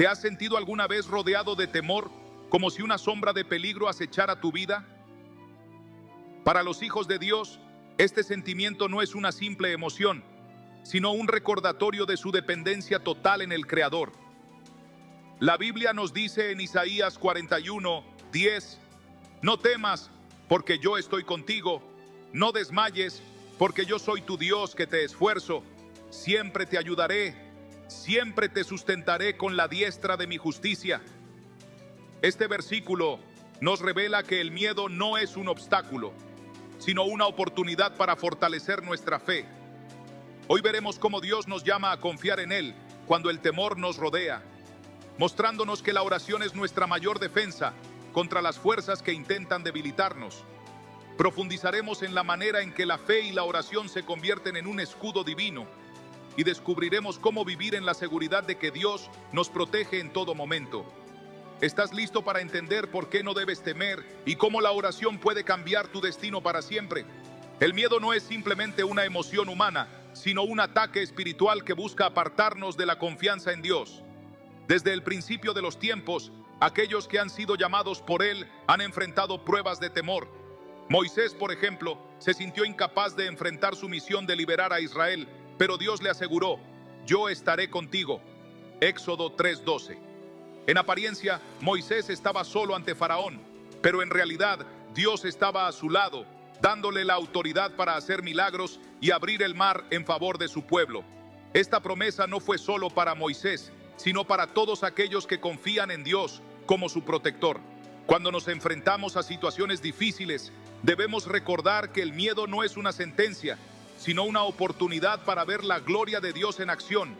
¿Te has sentido alguna vez rodeado de temor, como si una sombra de peligro acechara tu vida? Para los hijos de Dios, este sentimiento no es una simple emoción, sino un recordatorio de su dependencia total en el Creador. La Biblia nos dice en Isaías 41:10, no temas, porque yo estoy contigo, no desmayes, porque yo soy tu Dios que te esfuerzo, siempre te ayudaré, siempre te sustentaré con la diestra de mi justicia. Este versículo nos revela que el miedo no es un obstáculo, sino una oportunidad para fortalecer nuestra fe. Hoy veremos cómo Dios nos llama a confiar en Él cuando el temor nos rodea, mostrándonos que la oración es nuestra mayor defensa contra las fuerzas que intentan debilitarnos. Profundizaremos en la manera en que la fe y la oración se convierten en un escudo divino y descubriremos cómo vivir en la seguridad de que Dios nos protege en todo momento. ¿Estás listo para entender por qué no debes temer y cómo la oración puede cambiar tu destino para siempre? El miedo no es simplemente una emoción humana, sino un ataque espiritual que busca apartarnos de la confianza en Dios. Desde el principio de los tiempos, aquellos que han sido llamados por Él han enfrentado pruebas de temor. Moisés, por ejemplo, se sintió incapaz de enfrentar su misión de liberar a Israel, pero Dios le aseguró, yo estaré contigo. Éxodo 3:12. En apariencia, Moisés estaba solo ante Faraón, pero en realidad Dios estaba a su lado, dándole la autoridad para hacer milagros y abrir el mar en favor de su pueblo. Esta promesa no fue solo para Moisés, sino para todos aquellos que confían en Dios como su protector. Cuando nos enfrentamos a situaciones difíciles, debemos recordar que el miedo no es una sentencia, sino una oportunidad para ver la gloria de Dios en acción.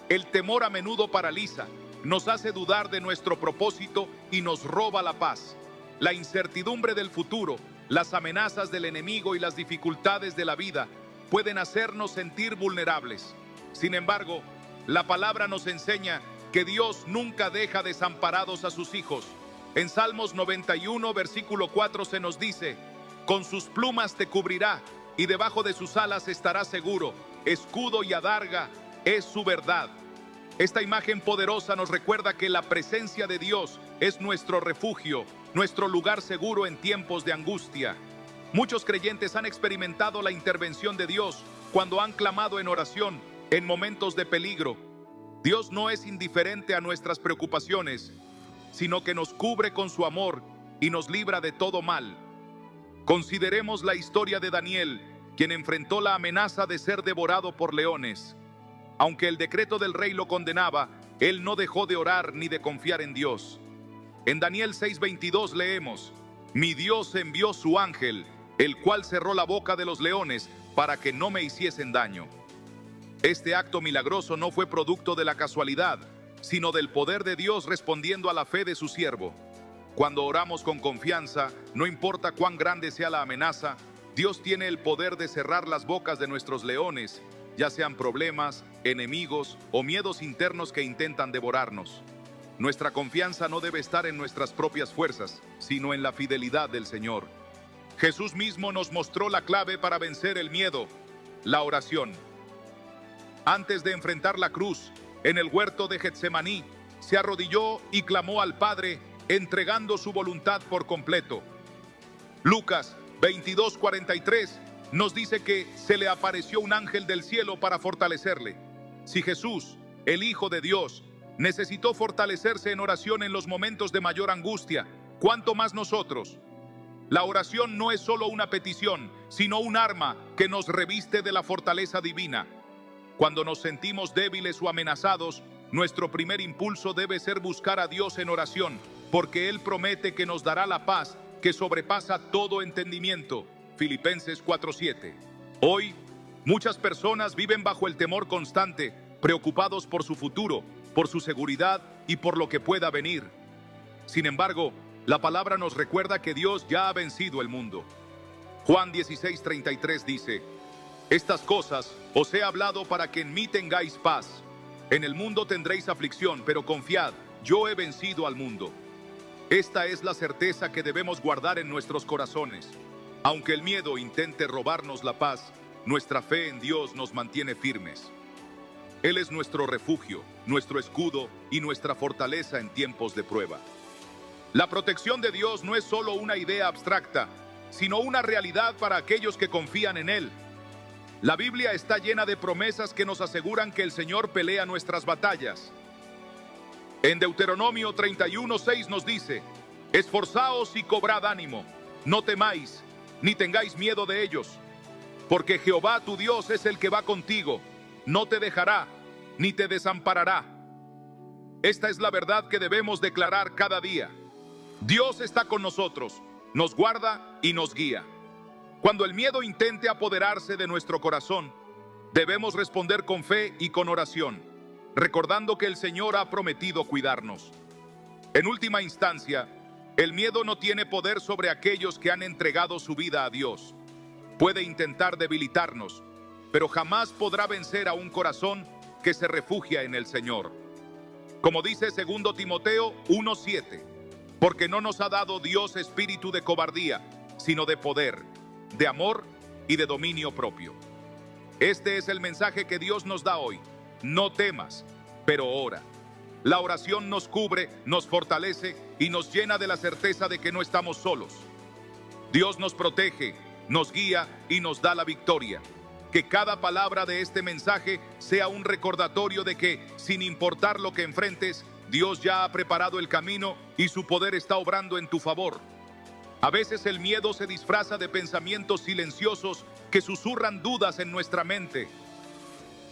El temor a menudo paraliza, nos hace dudar de nuestro propósito y nos roba la paz. La incertidumbre del futuro, las amenazas del enemigo y las dificultades de la vida pueden hacernos sentir vulnerables. Sin embargo, la palabra nos enseña que Dios nunca deja desamparados a sus hijos. En Salmos 91, versículo 4 se nos dice, con sus plumas te cubrirá y debajo de sus alas estarás seguro. Escudo y adarga es su verdad. Esta imagen poderosa nos recuerda que la presencia de Dios es nuestro refugio, nuestro lugar seguro en tiempos de angustia. Muchos creyentes han experimentado la intervención de Dios cuando han clamado en oración en momentos de peligro. Dios no es indiferente a nuestras preocupaciones, sino que nos cubre con su amor y nos libra de todo mal. Consideremos la historia de Daniel, quien enfrentó la amenaza de ser devorado por leones. Aunque el decreto del rey lo condenaba, él no dejó de orar ni de confiar en Dios. En Daniel 6:22 leemos, mi Dios envió su ángel, el cual cerró la boca de los leones para que no me hiciesen daño. Este acto milagroso no fue producto de la casualidad, sino del poder de Dios respondiendo a la fe de su siervo. Cuando oramos con confianza, no importa cuán grande sea la amenaza, Dios tiene el poder de cerrar las bocas de nuestros leones, ya sean problemas, enemigos o miedos internos que intentan devorarnos. Nuestra confianza no debe estar en nuestras propias fuerzas, sino en la fidelidad del Señor. Jesús mismo nos mostró la clave para vencer el miedo, la oración. Antes de enfrentar la cruz, en el huerto de Getsemaní, se arrodilló y clamó al Padre, entregando su voluntad por completo. Lucas 22:43 nos dice que se le apareció un ángel del cielo para fortalecerle. Si Jesús, el Hijo de Dios, necesitó fortalecerse en oración en los momentos de mayor angustia, ¿cuánto más nosotros? La oración no es solo una petición, sino un arma que nos reviste de la fortaleza divina. Cuando nos sentimos débiles o amenazados, nuestro primer impulso debe ser buscar a Dios en oración, porque Él promete que nos dará la paz que sobrepasa todo entendimiento. Filipenses 4:7. Hoy, muchas personas viven bajo el temor constante, preocupados por su futuro, por su seguridad y por lo que pueda venir. Sin embargo, la palabra nos recuerda que Dios ya ha vencido el mundo. Juan 16:33 dice, estas cosas os he hablado para que en mí tengáis paz. En el mundo tendréis aflicción, pero confiad, yo he vencido al mundo. Esta es la certeza que debemos guardar en nuestros corazones. Aunque el miedo intente robarnos la paz, nuestra fe en Dios nos mantiene firmes. Él es nuestro refugio, nuestro escudo y nuestra fortaleza en tiempos de prueba. La protección de Dios no es solo una idea abstracta, sino una realidad para aquellos que confían en Él. La Biblia está llena de promesas que nos aseguran que el Señor pelea nuestras batallas. En Deuteronomio 31:6 nos dice: esforzaos y cobrad ánimo, no temáis, ni tengáis miedo de ellos, porque Jehová tu Dios es el que va contigo, no te dejará, ni te desamparará. Esta es la verdad que debemos declarar cada día. Dios está con nosotros, nos guarda y nos guía. Cuando el miedo intente apoderarse de nuestro corazón, debemos responder con fe y con oración, recordando que el Señor ha prometido cuidarnos. En última instancia, el miedo no tiene poder sobre aquellos que han entregado su vida a Dios. Puede intentar debilitarnos, pero jamás podrá vencer a un corazón que se refugia en el Señor. Como dice 2 Timoteo 1:7, porque no nos ha dado Dios espíritu de cobardía, sino de poder, de amor y de dominio propio. Este es el mensaje que Dios nos da hoy. No temas, pero ora. La oración nos cubre, nos fortalece y nos llena de la certeza de que no estamos solos. Dios nos protege, nos guía y nos da la victoria. Que cada palabra de este mensaje sea un recordatorio de que, sin importar lo que enfrentes, Dios ya ha preparado el camino y su poder está obrando en tu favor. A veces el miedo se disfraza de pensamientos silenciosos que susurran dudas en nuestra mente.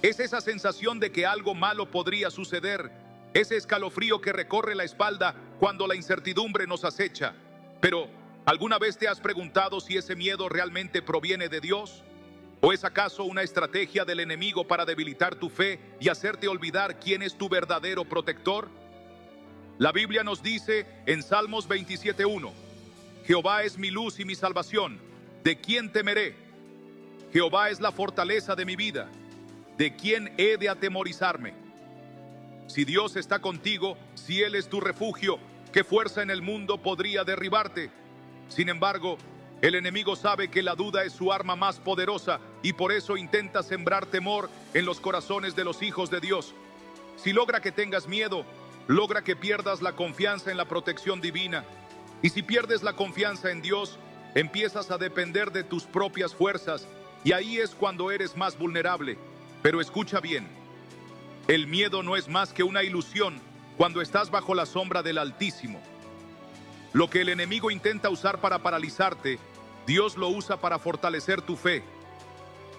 Es esa sensación de que algo malo podría suceder, ese escalofrío que recorre la espalda cuando la incertidumbre nos acecha. Pero, ¿alguna vez te has preguntado si ese miedo realmente proviene de Dios? ¿O es acaso una estrategia del enemigo para debilitar tu fe y hacerte olvidar quién es tu verdadero protector? La Biblia nos dice en Salmos 27:1, Jehová es mi luz y mi salvación, ¿de quién temeré? Jehová es la fortaleza de mi vida, ¿de quién he de atemorizarme? Si Dios está contigo, si Él es tu refugio, ¿qué fuerza en el mundo podría derribarte? Sin embargo, el enemigo sabe que la duda es su arma más poderosa y por eso intenta sembrar temor en los corazones de los hijos de Dios. Si logra que tengas miedo, logra que pierdas la confianza en la protección divina. Y si pierdes la confianza en Dios, empiezas a depender de tus propias fuerzas y ahí es cuando eres más vulnerable. Pero escucha bien, el miedo no es más que una ilusión cuando estás bajo la sombra del Altísimo. Lo que el enemigo intenta usar para paralizarte, Dios lo usa para fortalecer tu fe.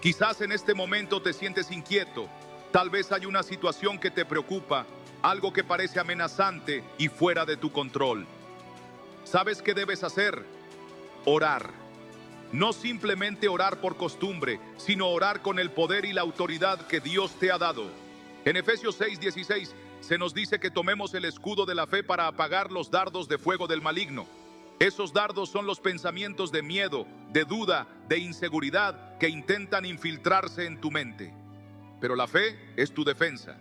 Quizás en este momento te sientes inquieto, tal vez hay una situación que te preocupa, algo que parece amenazante y fuera de tu control. ¿Sabes qué debes hacer? Orar. No simplemente orar por costumbre, sino orar con el poder y la autoridad que Dios te ha dado. En Efesios 6:16 se nos dice que tomemos el escudo de la fe para apagar los dardos de fuego del maligno. Esos dardos son los pensamientos de miedo, de duda, de inseguridad que intentan infiltrarse en tu mente. Pero la fe es tu defensa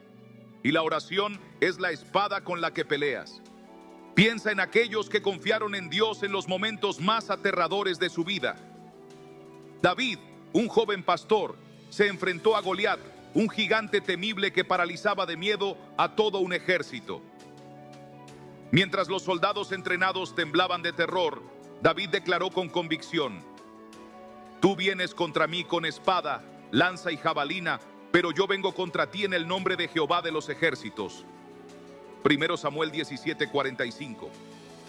y la oración es la espada con la que peleas. Piensa en aquellos que confiaron en Dios en los momentos más aterradores de su vida. David, un joven pastor, se enfrentó a Goliat, un gigante temible que paralizaba de miedo a todo un ejército. Mientras los soldados entrenados temblaban de terror, David declaró con convicción: tú vienes contra mí con espada, lanza y jabalina, pero yo vengo contra ti en el nombre de Jehová de los ejércitos. 1 Samuel 17:45.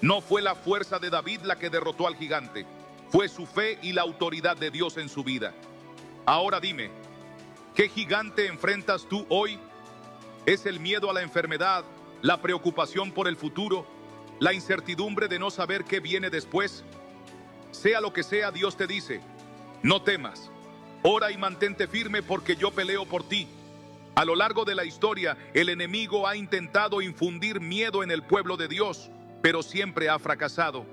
No fue la fuerza de David la que derrotó al gigante, fue su fe y la autoridad de Dios en su vida. Ahora dime, ¿qué gigante enfrentas tú hoy? ¿Es el miedo a la enfermedad, la preocupación por el futuro, la incertidumbre de no saber qué viene después? Sea lo que sea, Dios te dice: no temas, ora y mantente firme porque yo peleo por ti. A lo largo de la historia, el enemigo ha intentado infundir miedo en el pueblo de Dios, pero siempre ha fracasado.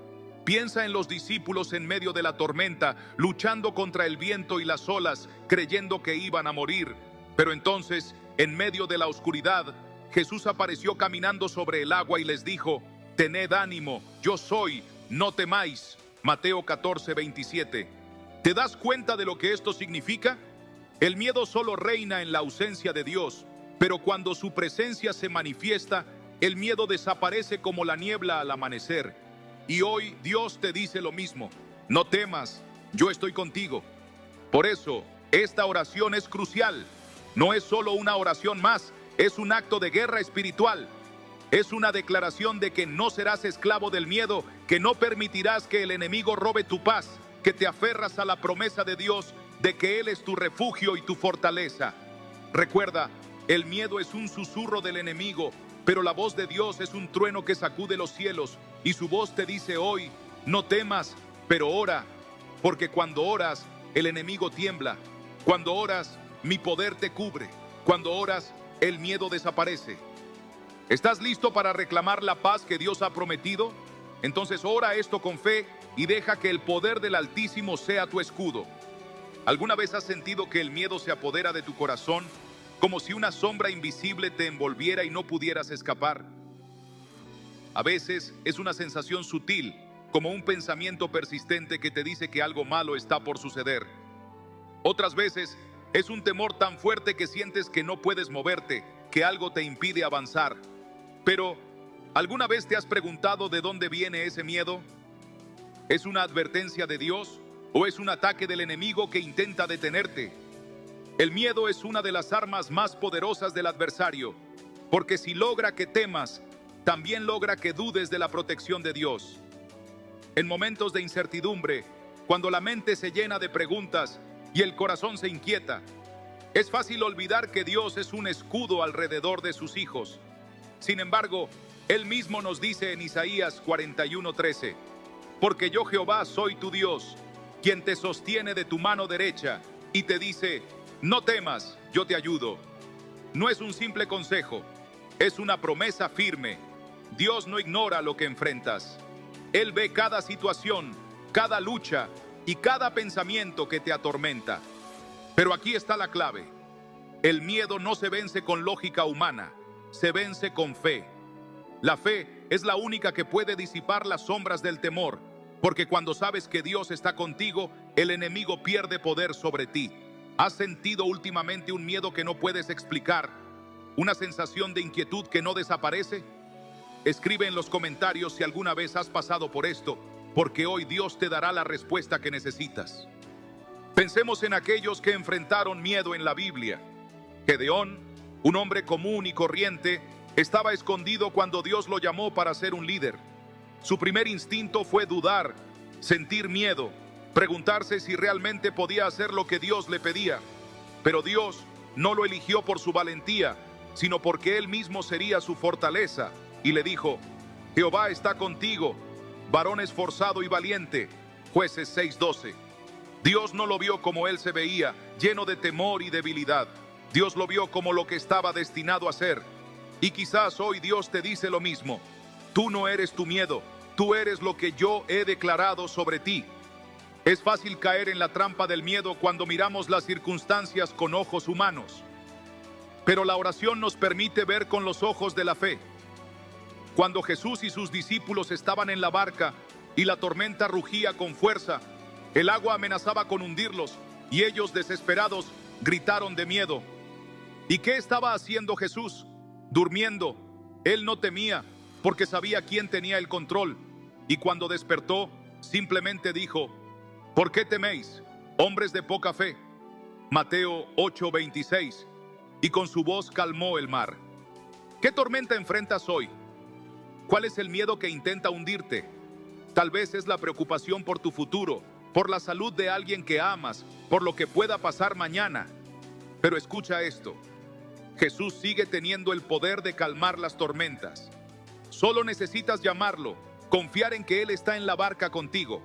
Piensa en los discípulos en medio de la tormenta, luchando contra el viento y las olas, creyendo que iban a morir. Pero entonces, en medio de la oscuridad, Jesús apareció caminando sobre el agua y les dijo: tened ánimo, yo soy, no temáis. Mateo 14:27. ¿Te das cuenta de lo que esto significa? El miedo solo reina en la ausencia de Dios, Pero cuando su presencia se manifiesta, el miedo desaparece como la niebla al amanecer. Y hoy Dios te dice lo mismo: no temas, yo estoy contigo. Por eso, esta oración es crucial. No es solo una oración más, es un acto de guerra espiritual. Es una declaración de que no serás esclavo del miedo, que no permitirás que el enemigo robe tu paz, que te aferras a la promesa de Dios de que Él es tu refugio y tu fortaleza. Recuerda, el miedo es un susurro del enemigo, pero la voz de Dios es un trueno que sacude los cielos, y su voz te dice hoy: no temas, pero ora, porque cuando oras, el enemigo tiembla. Cuando oras, mi poder te cubre. Cuando oras, el miedo desaparece. ¿Estás listo para reclamar la paz que Dios ha prometido? Entonces ora esto con fe y deja que el poder del Altísimo sea tu escudo. ¿Alguna vez has sentido que el miedo se apodera de tu corazón, como si una sombra invisible te envolviera y no pudieras escapar? A veces es una sensación sutil, como un pensamiento persistente que te dice que algo malo está por suceder. Otras veces es un temor tan fuerte que sientes que no puedes moverte, que algo te impide avanzar. Pero, ¿alguna vez te has preguntado de dónde viene ese miedo? ¿Es una advertencia de Dios o es un ataque del enemigo que intenta detenerte? El miedo es una de las armas más poderosas del adversario, porque si logra que temas, también logra que dudes de la protección de Dios. En momentos de incertidumbre, cuando la mente se llena de preguntas y el corazón se inquieta, es fácil olvidar que Dios es un escudo alrededor de sus hijos. Sin embargo, Él mismo nos dice en Isaías 41:13: porque yo Jehová soy tu Dios, quien te sostiene de tu mano derecha y te dice: no temas, yo te ayudo. No es un simple consejo, es una promesa firme. Dios no ignora lo que enfrentas. Él ve cada situación, cada lucha y cada pensamiento que te atormenta. Pero aquí está la clave: el miedo no se vence con lógica humana, se vence con fe. La fe es la única que puede disipar las sombras del temor, porque cuando sabes que Dios está contigo, el enemigo pierde poder sobre ti. ¿Has sentido últimamente un miedo que no puedes explicar? ¿Una sensación de inquietud que no desaparece? Escribe en los comentarios si alguna vez has pasado por esto, porque hoy Dios te dará la respuesta que necesitas. Pensemos en aquellos que enfrentaron miedo en la Biblia. Gedeón, un hombre común y corriente, estaba escondido cuando Dios lo llamó para ser un líder. Su primer instinto fue dudar, sentir miedo, preguntarse si realmente podía hacer lo que Dios le pedía. Pero Dios no lo eligió por su valentía, sino porque Él mismo sería su fortaleza, y le dijo: Jehová está contigo, varón esforzado y valiente. Jueces 6:12. Dios no lo vio como él se veía, lleno de temor y debilidad. Dios lo vio como lo que estaba destinado a ser. Y quizás hoy Dios te dice lo mismo: tú no eres tu miedo, tú eres lo que yo he declarado sobre ti. Es fácil caer en la trampa del miedo cuando miramos las circunstancias con ojos humanos. Pero la oración nos permite ver con los ojos de la fe. Cuando Jesús y sus discípulos estaban en la barca y la tormenta rugía con fuerza, el agua amenazaba con hundirlos y ellos, desesperados, gritaron de miedo. ¿Y qué estaba haciendo Jesús? Durmiendo. Él no temía porque sabía quién tenía el control. Y cuando despertó, simplemente dijo: ¿por qué teméis, hombres de poca fe? Mateo 8:26. Y con su voz calmó el mar. ¿Qué tormenta enfrentas hoy? ¿Cuál es el miedo que intenta hundirte? Tal vez es la preocupación por tu futuro, por la salud de alguien que amas, por lo que pueda pasar mañana. Pero escucha esto: Jesús sigue teniendo el poder de calmar las tormentas. Solo necesitas llamarlo, confiar en que Él está en la barca contigo.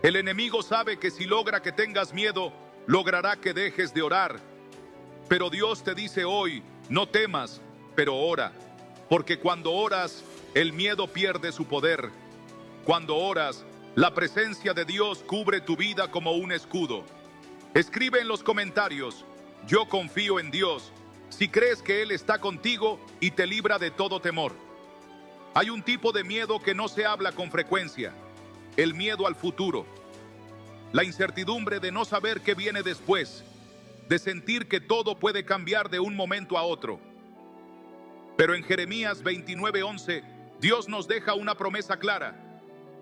El enemigo sabe que si logra que tengas miedo, logrará que dejes de orar. Pero Dios te dice hoy: no temas, pero ora. Porque cuando oras, el miedo pierde su poder. Cuando oras, la presencia de Dios cubre tu vida como un escudo. Escribe en los comentarios: yo confío en Dios, si crees que Él está contigo y te libra de todo temor. Hay un tipo de miedo que no se habla con frecuencia: el miedo al futuro. La incertidumbre de no saber qué viene después. de sentir que todo puede cambiar de un momento a otro. Pero en Jeremías 29:11, Dios nos deja una promesa clara.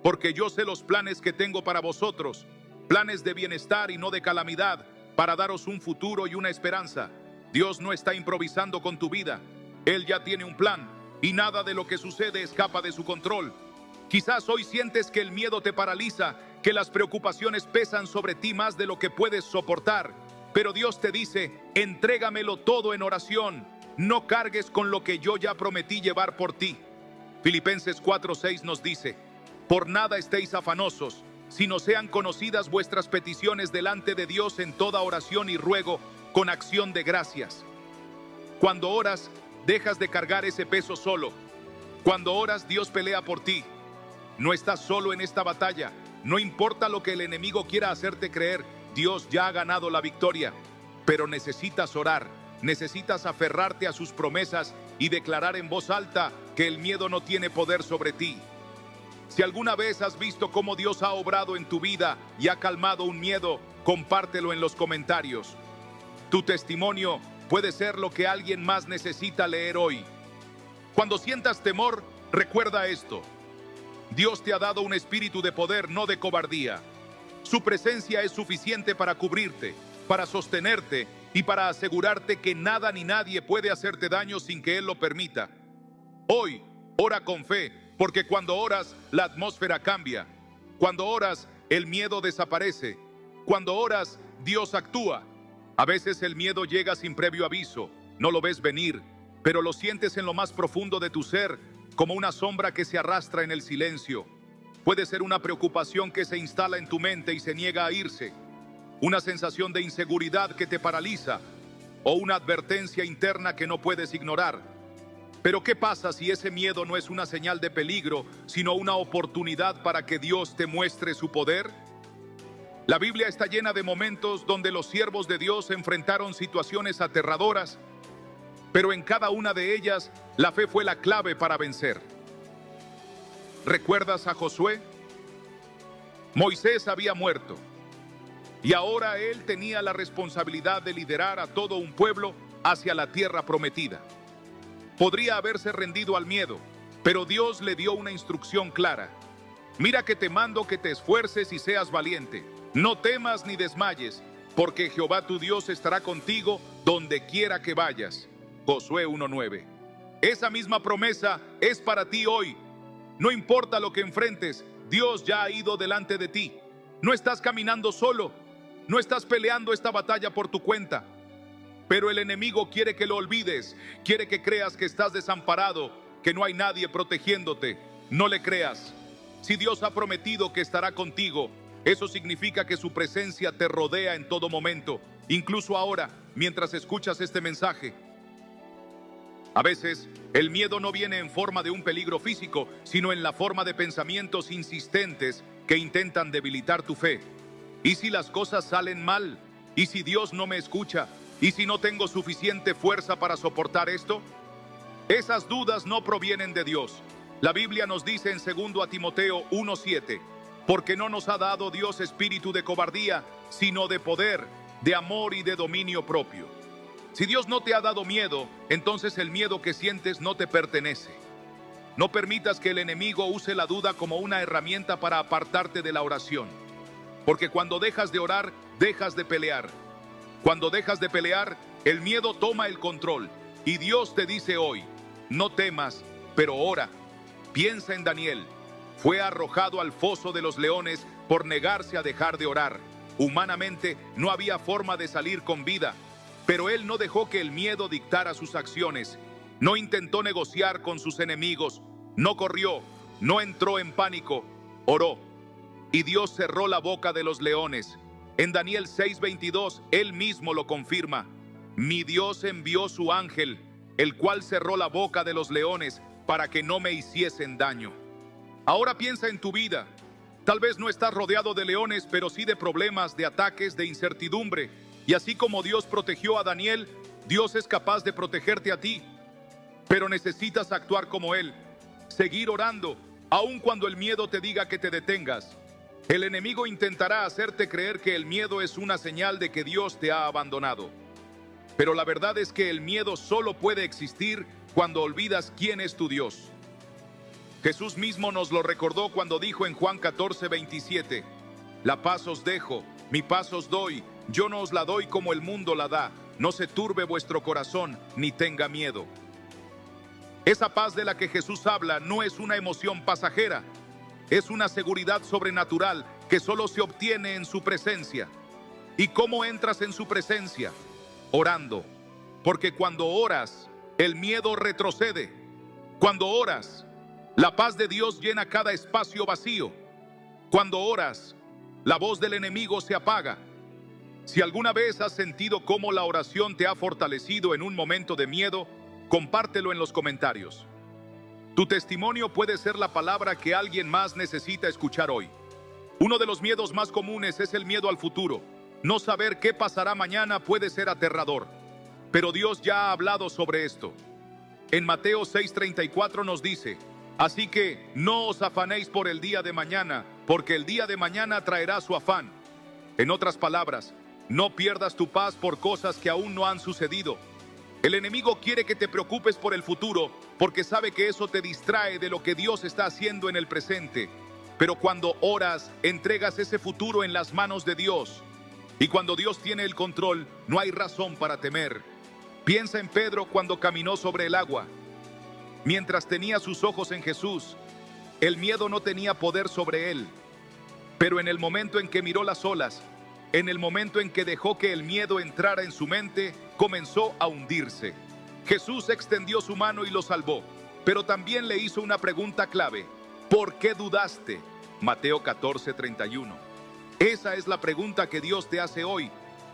Porque yo sé los planes que tengo para vosotros, planes de bienestar y no de calamidad, para daros un futuro y una esperanza. Dios no está improvisando con tu vida. Él ya tiene un plan y nada de lo que sucede escapa de su control. Quizás hoy sientes que el miedo te paraliza, que las preocupaciones pesan sobre ti más de lo que puedes soportar. Pero Dios te dice, entrégamelo todo en oración. No cargues con lo que yo ya prometí llevar por ti. Filipenses 4:6 nos dice, por nada estéis afanosos, sino sean conocidas vuestras peticiones delante de Dios en toda oración y ruego, con acción de gracias. Cuando oras, dejas de cargar ese peso solo. Cuando oras, Dios pelea por ti. No estás solo en esta batalla. No importa lo que el enemigo quiera hacerte creer, Dios ya ha ganado la victoria. Pero necesitas orar, necesitas aferrarte a sus promesas y declarar en voz alta que el miedo no tiene poder sobre ti. Si alguna vez has visto cómo Dios ha obrado en tu vida y ha calmado un miedo, compártelo en los comentarios. Tu testimonio puede ser lo que alguien más necesita leer hoy. Cuando sientas temor, recuerda esto. Dios te ha dado un espíritu de poder, no de cobardía. Su presencia es suficiente para cubrirte, para sostenerte y para asegurarte que nada ni nadie puede hacerte daño sin que Él lo permita. Hoy, ora con fe, porque cuando oras, la atmósfera cambia. Cuando oras, el miedo desaparece. Cuando oras, Dios actúa. A veces el miedo llega sin previo aviso, no lo ves venir, pero lo sientes en lo más profundo de tu ser, como una sombra que se arrastra en el silencio. Puede ser una preocupación que se instala en tu mente y se niega a irse, una sensación de inseguridad que te paraliza, o una advertencia interna que no puedes ignorar. Pero ¿qué pasa si ese miedo no es una señal de peligro, sino una oportunidad para que Dios te muestre su poder? La Biblia está llena de momentos donde los siervos de Dios enfrentaron situaciones aterradoras, pero en cada una de ellas la fe fue la clave para vencer. ¿Recuerdas a Josué? Moisés había muerto y ahora él tenía la responsabilidad de liderar a todo un pueblo hacia la tierra prometida. Podría haberse rendido al miedo, pero Dios le dio una instrucción clara. Mira que te mando que te esfuerces y seas valiente. No temas ni desmayes, porque Jehová tu Dios estará contigo donde quiera que vayas. Josué 1:9. Esa misma promesa es para ti hoy. No importa lo que enfrentes, Dios ya ha ido delante de ti. No estás caminando solo, no estás peleando esta batalla por tu cuenta. Pero el enemigo quiere que lo olvides, quiere que creas que estás desamparado, que no hay nadie protegiéndote. No le creas. Si Dios ha prometido que estará contigo, eso significa que su presencia te rodea en todo momento, incluso ahora, mientras escuchas este mensaje. A veces, el miedo no viene en forma de un peligro físico, sino en la forma de pensamientos insistentes que intentan debilitar tu fe. ¿Y si las cosas salen mal? ¿Y si Dios no me escucha? ¿Y si no tengo suficiente fuerza para soportar esto? Esas dudas no provienen de Dios. La Biblia nos dice en 2 Timoteo 1:7, porque no nos ha dado Dios espíritu de cobardía, sino de poder, de amor y de dominio propio. Si Dios no te ha dado miedo, entonces el miedo que sientes no te pertenece. No permitas que el enemigo use la duda como una herramienta para apartarte de la oración. Porque cuando dejas de orar, dejas de pelear. Cuando dejas de pelear, el miedo toma el control. Y Dios te dice hoy, no temas, pero ora. Piensa en Daniel. Fue arrojado al foso de los leones por negarse a dejar de orar. Humanamente no había forma de salir con vida, pero él no dejó que el miedo dictara sus acciones. No intentó negociar con sus enemigos, no corrió, no entró en pánico, oró. Y Dios cerró la boca de los leones. En Daniel 6:22, él mismo lo confirma. Mi Dios envió su ángel, el cual cerró la boca de los leones para que no me hiciesen daño. Ahora piensa en tu vida. Tal vez no estás rodeado de leones, pero sí de problemas, de ataques, de incertidumbre. Y así como Dios protegió a Daniel, Dios es capaz de protegerte a ti. Pero necesitas actuar como Él, seguir orando, aun cuando el miedo te diga que te detengas. El enemigo intentará hacerte creer que el miedo es una señal de que Dios te ha abandonado. Pero la verdad es que el miedo solo puede existir cuando olvidas quién es tu Dios. Jesús mismo nos lo recordó cuando dijo en Juan 14:27, la paz os dejo, mi paz os doy, yo no os la doy como el mundo la da, no se turbe vuestro corazón, ni tenga miedo. Esa paz de la que Jesús habla no es una emoción pasajera, es una seguridad sobrenatural que solo se obtiene en su presencia. ¿Y cómo entras en su presencia? Orando, porque cuando oras, el miedo retrocede. Cuando oras, la paz de Dios llena cada espacio vacío. Cuando oras, la voz del enemigo se apaga. Si alguna vez has sentido cómo la oración te ha fortalecido en un momento de miedo, compártelo en los comentarios. Tu testimonio puede ser la palabra que alguien más necesita escuchar hoy. Uno de los miedos más comunes es el miedo al futuro. No saber qué pasará mañana puede ser aterrador, pero Dios ya ha hablado sobre esto. En Mateo 6:34 nos dice, así que no os afanéis por el día de mañana, porque el día de mañana traerá su afán. En otras palabras, no pierdas tu paz por cosas que aún no han sucedido. El enemigo quiere que te preocupes por el futuro, porque sabe que eso te distrae de lo que Dios está haciendo en el presente. Pero cuando oras, entregas ese futuro en las manos de Dios. Y cuando Dios tiene el control, no hay razón para temer. Piensa en Pedro cuando caminó sobre el agua. Mientras tenía sus ojos en Jesús, el miedo no tenía poder sobre él. Pero en el momento en que miró las olas, en el momento en que dejó que el miedo entrara en su mente, comenzó a hundirse. Jesús extendió su mano y lo salvó, pero también le hizo una pregunta clave. ¿Por qué dudaste? Mateo 14:31. Esa es la pregunta que Dios te hace hoy.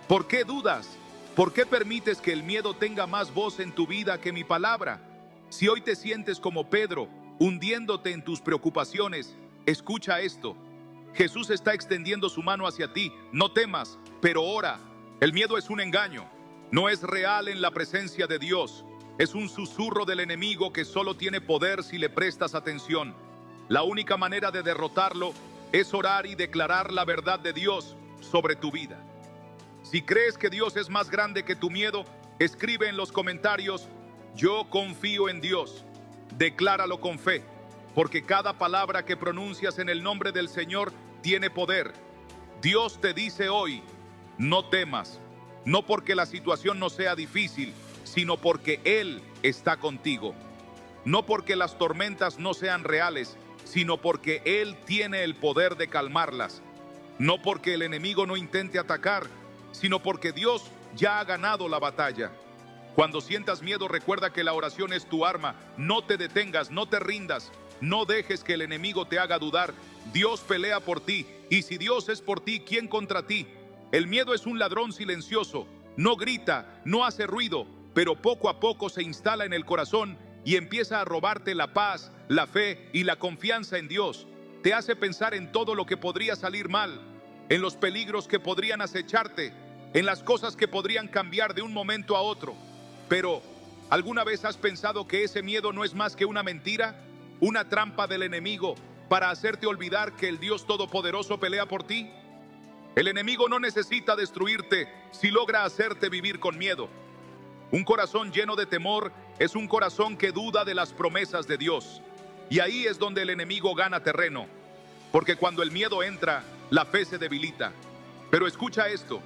¿Por qué dudas? ¿Por qué permites que el miedo tenga más voz en tu vida que mi palabra? Si hoy te sientes como Pedro, hundiéndote en tus preocupaciones, escucha esto. Jesús está extendiendo su mano hacia ti. No temas, pero ora. El miedo es un engaño. No es real en la presencia de Dios. Es un susurro del enemigo que solo tiene poder si le prestas atención. La única manera de derrotarlo es orar y declarar la verdad de Dios sobre tu vida. Si crees que Dios es más grande que tu miedo, escribe en los comentarios, yo confío en Dios. Decláralo con fe, porque cada palabra que pronuncias en el nombre del Señor tiene poder. Dios te dice hoy, no temas, no porque la situación no sea difícil, sino porque Él está contigo. No porque las tormentas no sean reales, sino porque Él tiene el poder de calmarlas. No porque el enemigo no intente atacar, sino porque Dios ya ha ganado la batalla. Cuando sientas miedo, recuerda que la oración es tu arma. No te detengas, no te rindas, no dejes que el enemigo te haga dudar. Dios pelea por ti, y si Dios es por ti, ¿quién contra ti? El miedo es un ladrón silencioso, no grita, no hace ruido, pero poco a poco se instala en el corazón y empieza a robarte la paz, la fe y la confianza en Dios. Te hace pensar en todo lo que podría salir mal, en los peligros que podrían acecharte, en las cosas que podrían cambiar de un momento a otro. Pero, ¿alguna vez has pensado que ese miedo no es más que una mentira? Una trampa del enemigo para hacerte olvidar que el Dios Todopoderoso pelea por ti. El enemigo no necesita destruirte si logra hacerte vivir con miedo. Un corazón lleno de temor es un corazón que duda de las promesas de Dios. Y ahí es donde el enemigo gana terreno. Porque cuando el miedo entra, la fe se debilita. Pero escucha esto.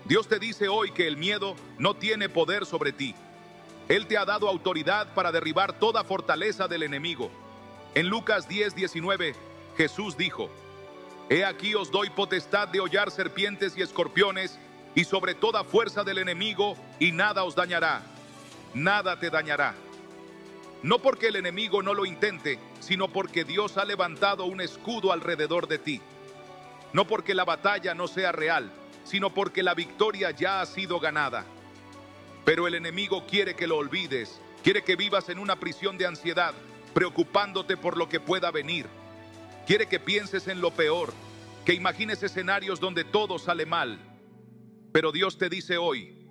Dios te dice hoy que el miedo no tiene poder sobre ti. Él te ha dado autoridad para derribar toda fortaleza del enemigo. En Lucas 10:19, Jesús dijo, He aquí os doy potestad de hollar serpientes y escorpiones, y sobre toda fuerza del enemigo, y nada os dañará. Nada te dañará. No porque el enemigo no lo intente, sino porque Dios ha levantado un escudo alrededor de ti. No porque la batalla no sea real, sino porque la victoria ya ha sido ganada. Pero el enemigo quiere que lo olvides, quiere que vivas en una prisión de ansiedad, preocupándote por lo que pueda venir. Quiere que pienses en lo peor, que imagines escenarios donde todo sale mal. Pero Dios te dice hoy,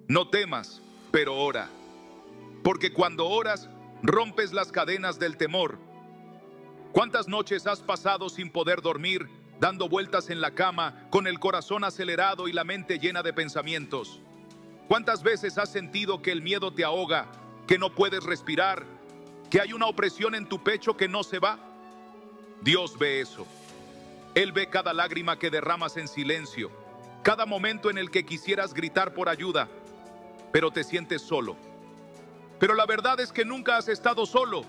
no temas, pero ora. Porque cuando oras, rompes las cadenas del temor. ¿Cuántas noches has pasado sin poder dormir dando vueltas en la cama, con el corazón acelerado y la mente llena de pensamientos. ¿Cuántas veces has sentido que el miedo te ahoga, que no puedes respirar, que hay una opresión en tu pecho que no se va? Dios ve eso. Él ve cada lágrima que derramas en silencio, cada momento en el que quisieras gritar por ayuda, pero te sientes solo. Pero la verdad es que nunca has estado solo.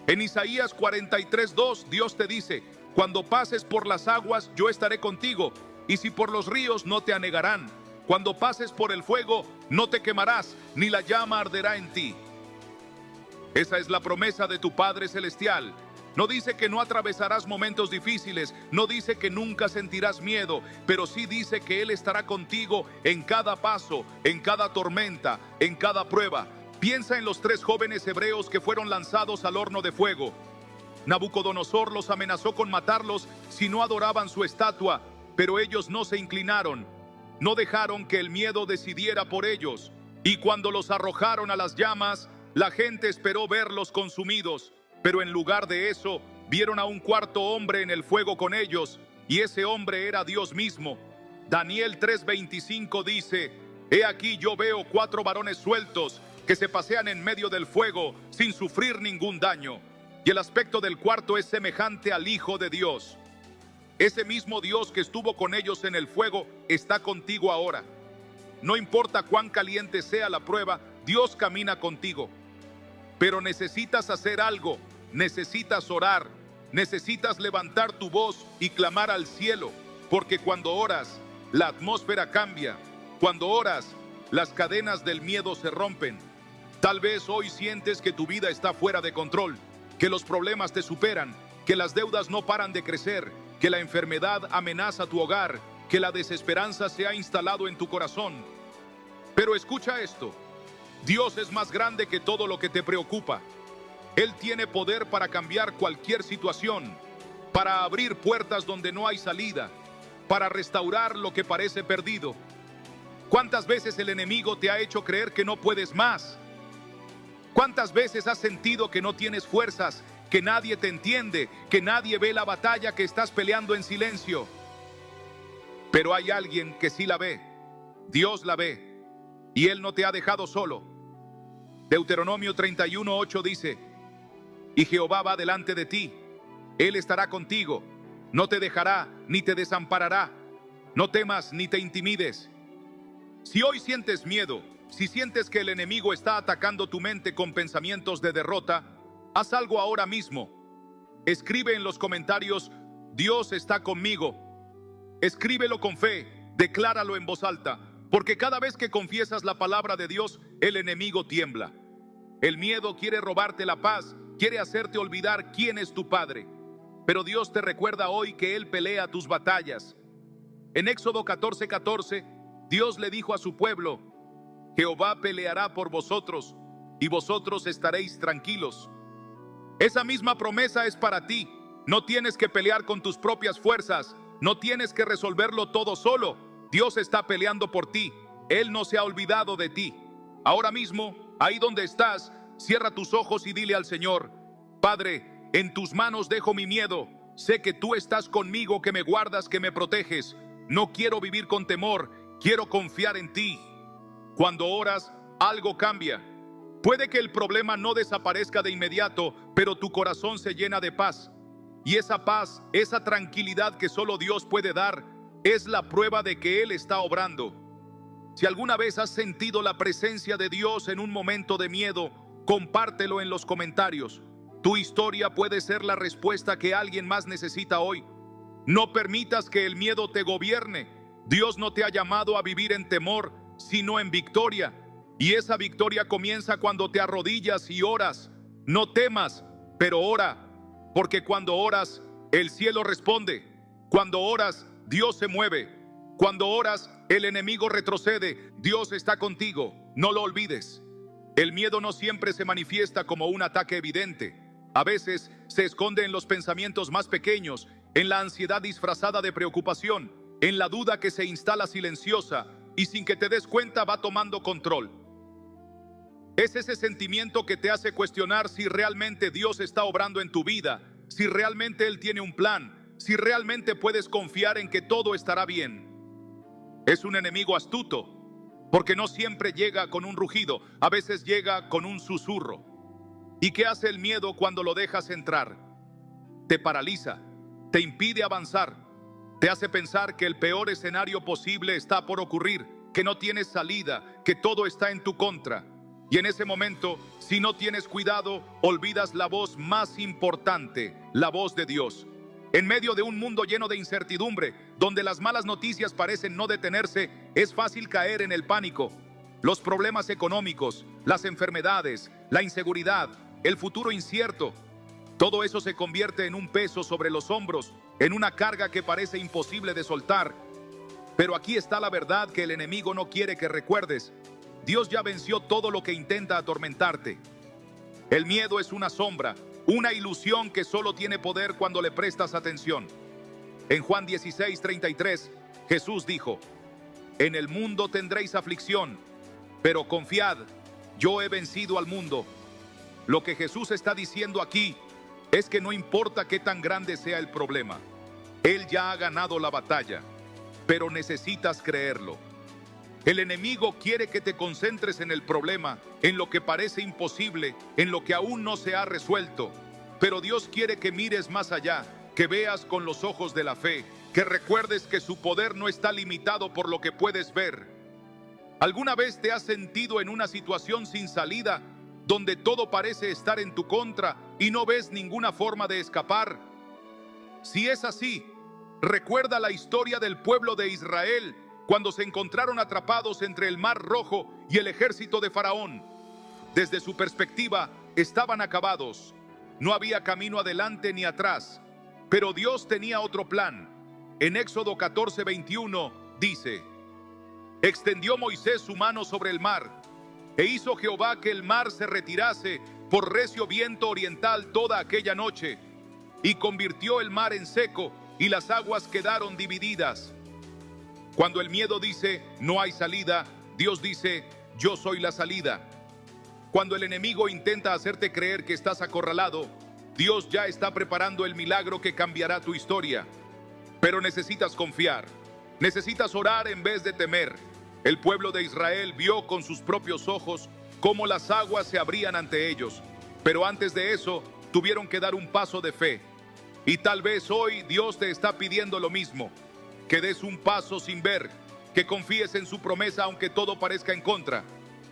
En Isaías 43:2, Dios te dice: cuando pases por las aguas, yo estaré contigo, y si por los ríos, no te anegarán. Cuando pases por el fuego, no te quemarás, ni la llama arderá en ti. Esa es la promesa de tu Padre Celestial. No dice que no atravesarás momentos difíciles, no dice que nunca sentirás miedo, pero sí dice que Él estará contigo en cada paso, en cada tormenta, en cada prueba. Piensa en los 3 jóvenes hebreos que fueron lanzados al horno de fuego. Nabucodonosor los amenazó con matarlos si no adoraban su estatua, pero ellos no se inclinaron, no dejaron que el miedo decidiera por ellos. Y cuando los arrojaron a las llamas, la gente esperó verlos consumidos, pero en lugar de eso, vieron a un cuarto hombre en el fuego con ellos, y ese hombre era Dios mismo. Daniel 3:25 dice: he aquí yo veo 4 varones sueltos que se pasean en medio del fuego sin sufrir ningún daño. Y el aspecto del cuarto es semejante al Hijo de Dios. Ese mismo Dios que estuvo con ellos en el fuego está contigo ahora. No importa cuán caliente sea la prueba, Dios camina contigo. Pero necesitas hacer algo, necesitas orar, necesitas levantar tu voz y clamar al cielo, porque cuando oras, la atmósfera cambia. Cuando oras, las cadenas del miedo se rompen. Tal vez hoy sientes que tu vida está fuera de control, que los problemas te superan, que las deudas no paran de crecer, que la enfermedad amenaza tu hogar, que la desesperanza se ha instalado en tu corazón. Pero escucha esto: Dios es más grande que todo lo que te preocupa. Él tiene poder para cambiar cualquier situación, para abrir puertas donde no hay salida, para restaurar lo que parece perdido. ¿Cuántas veces el enemigo te ha hecho creer que no puedes más? ¿Cuántas veces has sentido que no tienes fuerzas, que nadie te entiende, que nadie ve la batalla que estás peleando en silencio? Pero hay alguien que sí la ve. Dios la ve, y Él no te ha dejado solo. Deuteronomio 31:8 dice: y Jehová va delante de ti, Él estará contigo, no te dejará ni te desamparará. No temas ni te intimides. Si hoy sientes miedo, si sientes que el enemigo está atacando tu mente con pensamientos de derrota, haz algo ahora mismo. Escribe en los comentarios: Dios está conmigo. Escríbelo con fe, decláralo en voz alta, porque cada vez que confiesas la palabra de Dios, el enemigo tiembla. El miedo quiere robarte la paz, quiere hacerte olvidar quién es tu Padre. Pero Dios te recuerda hoy que Él pelea tus batallas. En Éxodo 14:14, Dios le dijo a su pueblo: Jehová peleará por vosotros, y vosotros estaréis tranquilos. Esa misma promesa es para ti. No tienes que pelear con tus propias fuerzas, no tienes que resolverlo todo solo. Dios está peleando por ti. Él no se ha olvidado de ti. Ahora mismo, ahí donde estás, cierra tus ojos y dile al Señor: Padre, en tus manos dejo mi miedo. Sé que tú estás conmigo, que me guardas, que me proteges. No quiero vivir con temor, quiero confiar en ti. Cuando oras, algo cambia. Puede que el problema no desaparezca de inmediato, pero tu corazón se llena de paz. Y esa paz, esa tranquilidad que solo Dios puede dar, es la prueba de que Él está obrando. Si alguna vez has sentido la presencia de Dios en un momento de miedo, compártelo en los comentarios. Tu historia puede ser la respuesta que alguien más necesita hoy. No permitas que el miedo te gobierne. Dios no te ha llamado a vivir en temor, sino en victoria. Y esa victoria comienza cuando te arrodillas y oras. No temas, pero ora, porque cuando oras, el cielo responde. Cuando oras, Dios se mueve. Cuando oras, el enemigo retrocede. Dios está contigo, no lo olvides. El miedo no siempre se manifiesta como un ataque evidente. A veces se esconde en los pensamientos más pequeños, en la ansiedad disfrazada de preocupación, en la duda que se instala silenciosa y sin que te des cuenta va tomando control. Es ese sentimiento que te hace cuestionar si realmente Dios está obrando en tu vida, si realmente Él tiene un plan, si realmente puedes confiar en que todo estará bien. Es un enemigo astuto, porque no siempre llega con un rugido, a veces llega con un susurro. ¿Y qué hace el miedo cuando lo dejas entrar? Te paraliza, te impide avanzar, te hace pensar que el peor escenario posible está por ocurrir, que no tienes salida, que todo está en tu contra. Y en ese momento, si no tienes cuidado, olvidas la voz más importante, la voz de Dios. En medio de un mundo lleno de incertidumbre, donde las malas noticias parecen no detenerse, es fácil caer en el pánico. Los problemas económicos, las enfermedades, la inseguridad, el futuro incierto, todo eso se convierte en un peso sobre los hombros, en una carga que parece imposible de soltar. Pero aquí está la verdad que el enemigo no quiere que recuerdes. Dios ya venció todo lo que intenta atormentarte. El miedo es una sombra, una ilusión que solo tiene poder cuando le prestas atención. En Juan 16:33, Jesús dijo: en el mundo tendréis aflicción, pero confiad, yo he vencido al mundo. Lo que Jesús está diciendo aquí es que no importa qué tan grande sea el problema, Él ya ha ganado la batalla, pero necesitas creerlo. El enemigo quiere que te concentres en el problema, en lo que parece imposible, en lo que aún no se ha resuelto. Pero Dios quiere que mires más allá, que veas con los ojos de la fe, que recuerdes que su poder no está limitado por lo que puedes ver. ¿Alguna vez te has sentido en una situación sin salida, donde todo parece estar en tu contra y no ves ninguna forma de escapar? Si es así, recuerda la historia del pueblo de Israel, cuando se encontraron atrapados entre el Mar Rojo y el ejército de Faraón. Desde su perspectiva, estaban acabados. No había camino adelante ni atrás. Pero Dios tenía otro plan. En Éxodo 14:21 dice: extendió Moisés su mano sobre el mar, e hizo Jehová que el mar se retirase por recio viento oriental toda aquella noche, y convirtió el mar en seco, y las aguas quedaron divididas. Cuando el miedo dice no hay salida, Dios dice yo soy la salida. Cuando el enemigo intenta hacerte creer que estás acorralado, Dios ya está preparando el milagro que cambiará tu historia. Pero necesitas confiar, necesitas orar en vez de temer. El pueblo de Israel vio con sus propios ojos cómo las aguas se abrían ante ellos, pero antes de eso tuvieron que dar un paso de fe. Y tal vez hoy Dios te está pidiendo lo mismo, que des un paso sin ver, que confíes en su promesa aunque todo parezca en contra,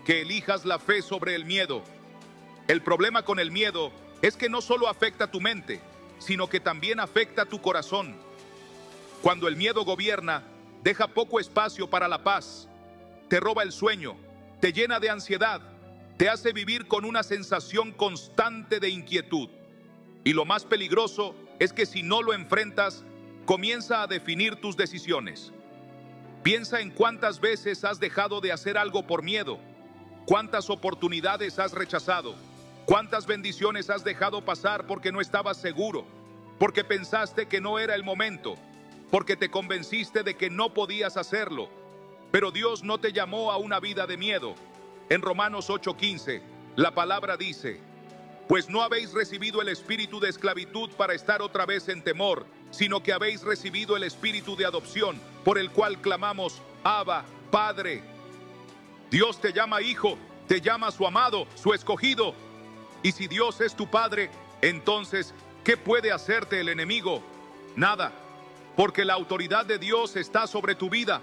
que elijas la fe sobre el miedo. El problema con el miedo es que no solo afecta tu mente, sino que también afecta tu corazón. Cuando el miedo gobierna, deja poco espacio para la paz, te roba el sueño, te llena de ansiedad, te hace vivir con una sensación constante de inquietud. Y lo más peligroso es que si no lo enfrentas, comienza a definir tus decisiones. Piensa en cuántas veces has dejado de hacer algo por miedo, cuántas oportunidades has rechazado, cuántas bendiciones has dejado pasar porque no estabas seguro, porque pensaste que no era el momento, porque te convenciste de que no podías hacerlo. Pero Dios no te llamó a una vida de miedo. En Romanos 8:15, la palabra dice: pues no habéis recibido el espíritu de esclavitud para estar otra vez en temor, sino que habéis recibido el espíritu de adopción, por el cual clamamos: Abba, Padre. Dios te llama hijo, te llama su amado, su escogido. Y si Dios es tu Padre, entonces, ¿qué puede hacerte el enemigo? Nada, porque la autoridad de Dios está sobre tu vida.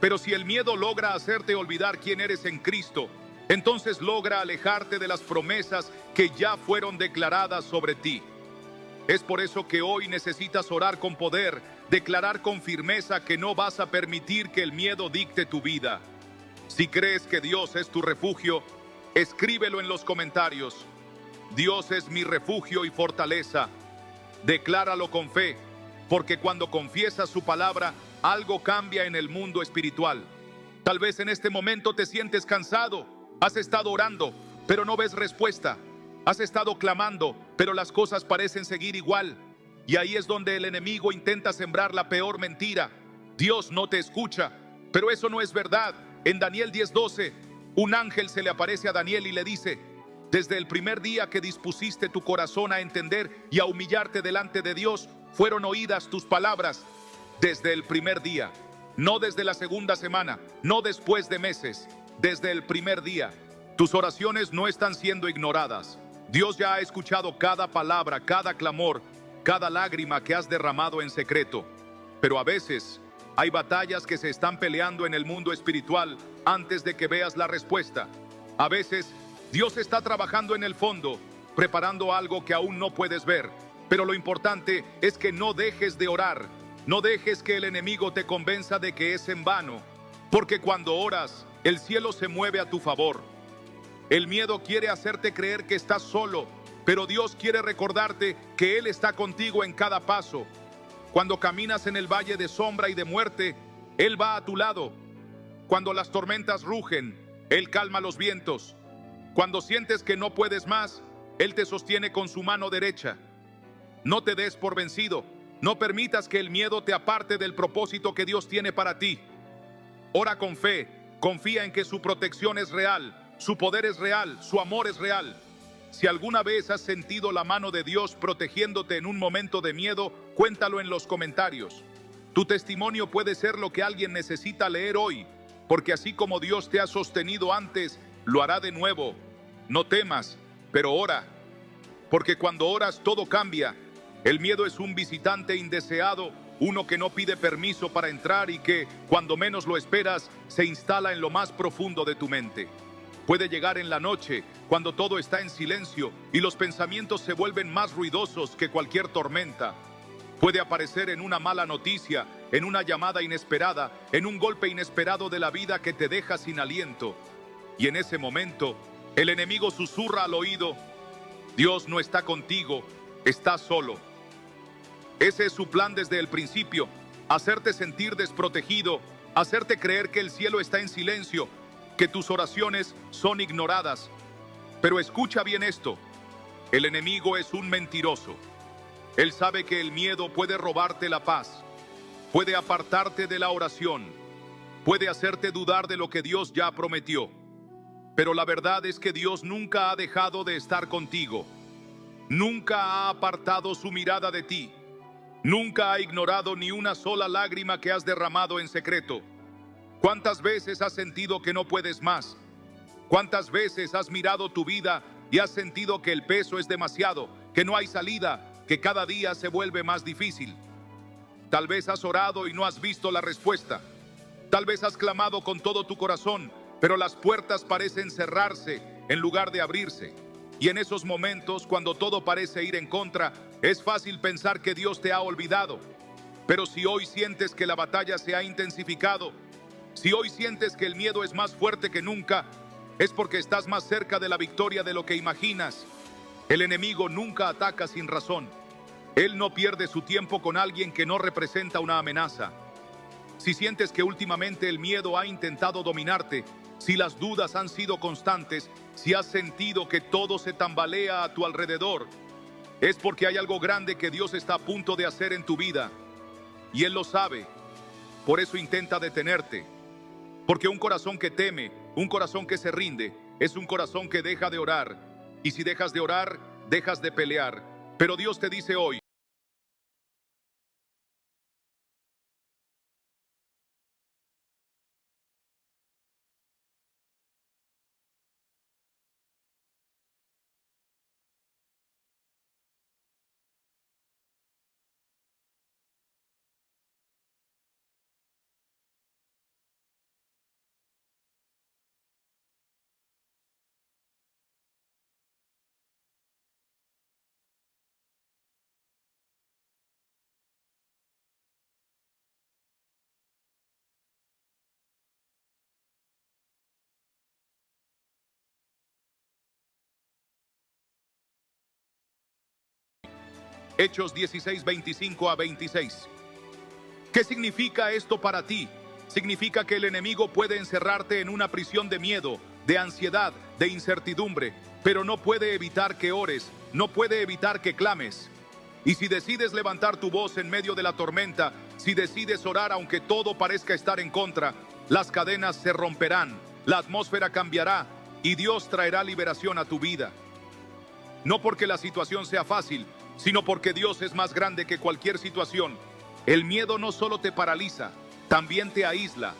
Pero si el miedo logra hacerte olvidar quién eres en Cristo, entonces logra alejarte de las promesas que ya fueron declaradas sobre ti. Es por eso que hoy necesitas orar con poder, declarar con firmeza que no vas a permitir que el miedo dicte tu vida. Si crees que Dios es tu refugio, escríbelo en los comentarios. Dios es mi refugio y fortaleza. Decláralo con fe, porque cuando confiesas su palabra, algo cambia en el mundo espiritual. Tal vez en este momento te sientes cansado. Has estado orando, pero no ves respuesta. Has estado clamando, pero las cosas parecen seguir igual. Y ahí es donde el enemigo intenta sembrar la peor mentira: Dios no te escucha. Pero eso no es verdad. En Daniel 10:12, un ángel se le aparece a Daniel y le dice: Desde el primer día que dispusiste tu corazón a entender y a humillarte delante de Dios, fueron oídas tus palabras. Desde el primer día, no desde la segunda semana, no después de meses, desde el primer día. Tus oraciones no están siendo ignoradas. Dios ya ha escuchado cada palabra, cada clamor, cada lágrima que has derramado en secreto. Pero a veces hay batallas que se están peleando en el mundo espiritual antes de que veas la respuesta. A veces Dios está trabajando en el fondo, preparando algo que aún no puedes ver. Pero lo importante es que no dejes de orar. No dejes que el enemigo te convenza de que es en vano. Porque cuando oras, el cielo se mueve a tu favor. El miedo quiere hacerte creer que estás solo, pero Dios quiere recordarte que Él está contigo en cada paso. Cuando caminas en el valle de sombra y de muerte, Él va a tu lado. Cuando las tormentas rugen, Él calma los vientos. Cuando sientes que no puedes más, Él te sostiene con su mano derecha. No te des por vencido. No permitas que el miedo te aparte del propósito que Dios tiene para ti. Ora con fe. Confía en que su protección es real, su poder es real, su amor es real. Si alguna vez has sentido la mano de Dios protegiéndote en un momento de miedo, cuéntalo en los comentarios. Tu testimonio puede ser lo que alguien necesita leer hoy, porque así como Dios te ha sostenido antes, lo hará de nuevo. No temas, pero ora, porque cuando oras todo cambia. El miedo es un visitante indeseado, uno que no pide permiso para entrar y que, cuando menos lo esperas, se instala en lo más profundo de tu mente. Puede llegar en la noche, cuando todo está en silencio y los pensamientos se vuelven más ruidosos que cualquier tormenta. Puede aparecer en una mala noticia, en una llamada inesperada, en un golpe inesperado de la vida que te deja sin aliento. Y en ese momento, el enemigo susurra al oído: Dios no está contigo, estás solo. Ese es su plan desde el principio: hacerte sentir desprotegido, hacerte creer que el cielo está en silencio, que tus oraciones son ignoradas. Pero escucha bien esto: el enemigo es un mentiroso. Él sabe que el miedo puede robarte la paz, puede apartarte de la oración, puede hacerte dudar de lo que Dios ya prometió. Pero la verdad es que Dios nunca ha dejado de estar contigo, nunca ha apartado su mirada de ti. Nunca ha ignorado ni una sola lágrima que has derramado en secreto. ¿Cuántas veces has sentido que no puedes más? ¿Cuántas veces has mirado tu vida y has sentido que el peso es demasiado, que no hay salida, que cada día se vuelve más difícil? Tal vez has orado y no has visto la respuesta. Tal vez has clamado con todo tu corazón, pero las puertas parecen cerrarse en lugar de abrirse. Y en esos momentos, cuando todo parece ir en contra, es fácil pensar que Dios te ha olvidado. Pero si hoy sientes que la batalla se ha intensificado, si hoy sientes que el miedo es más fuerte que nunca, es porque estás más cerca de la victoria de lo que imaginas. El enemigo nunca ataca sin razón. Él no pierde su tiempo con alguien que no representa una amenaza. Si sientes que últimamente el miedo ha intentado dominarte, si las dudas han sido constantes, si has sentido que todo se tambalea a tu alrededor, es porque hay algo grande que Dios está a punto de hacer en tu vida. Y Él lo sabe. Por eso intenta detenerte. Porque un corazón que teme, un corazón que se rinde, es un corazón que deja de orar. Y si dejas de orar, dejas de pelear. Pero Dios te dice hoy: Hechos 16, 25 a 26. ¿Qué significa esto para ti? Significa que el enemigo puede encerrarte en una prisión de miedo, de ansiedad, de incertidumbre, pero no puede evitar que ores, no puede evitar que clames. Y si decides levantar tu voz en medio de la tormenta, si decides orar aunque todo parezca estar en contra, las cadenas se romperán, la atmósfera cambiará y Dios traerá liberación a tu vida. No porque la situación sea fácil, sino porque Dios es más grande que cualquier situación. El miedo no solo te paraliza, también te aísla.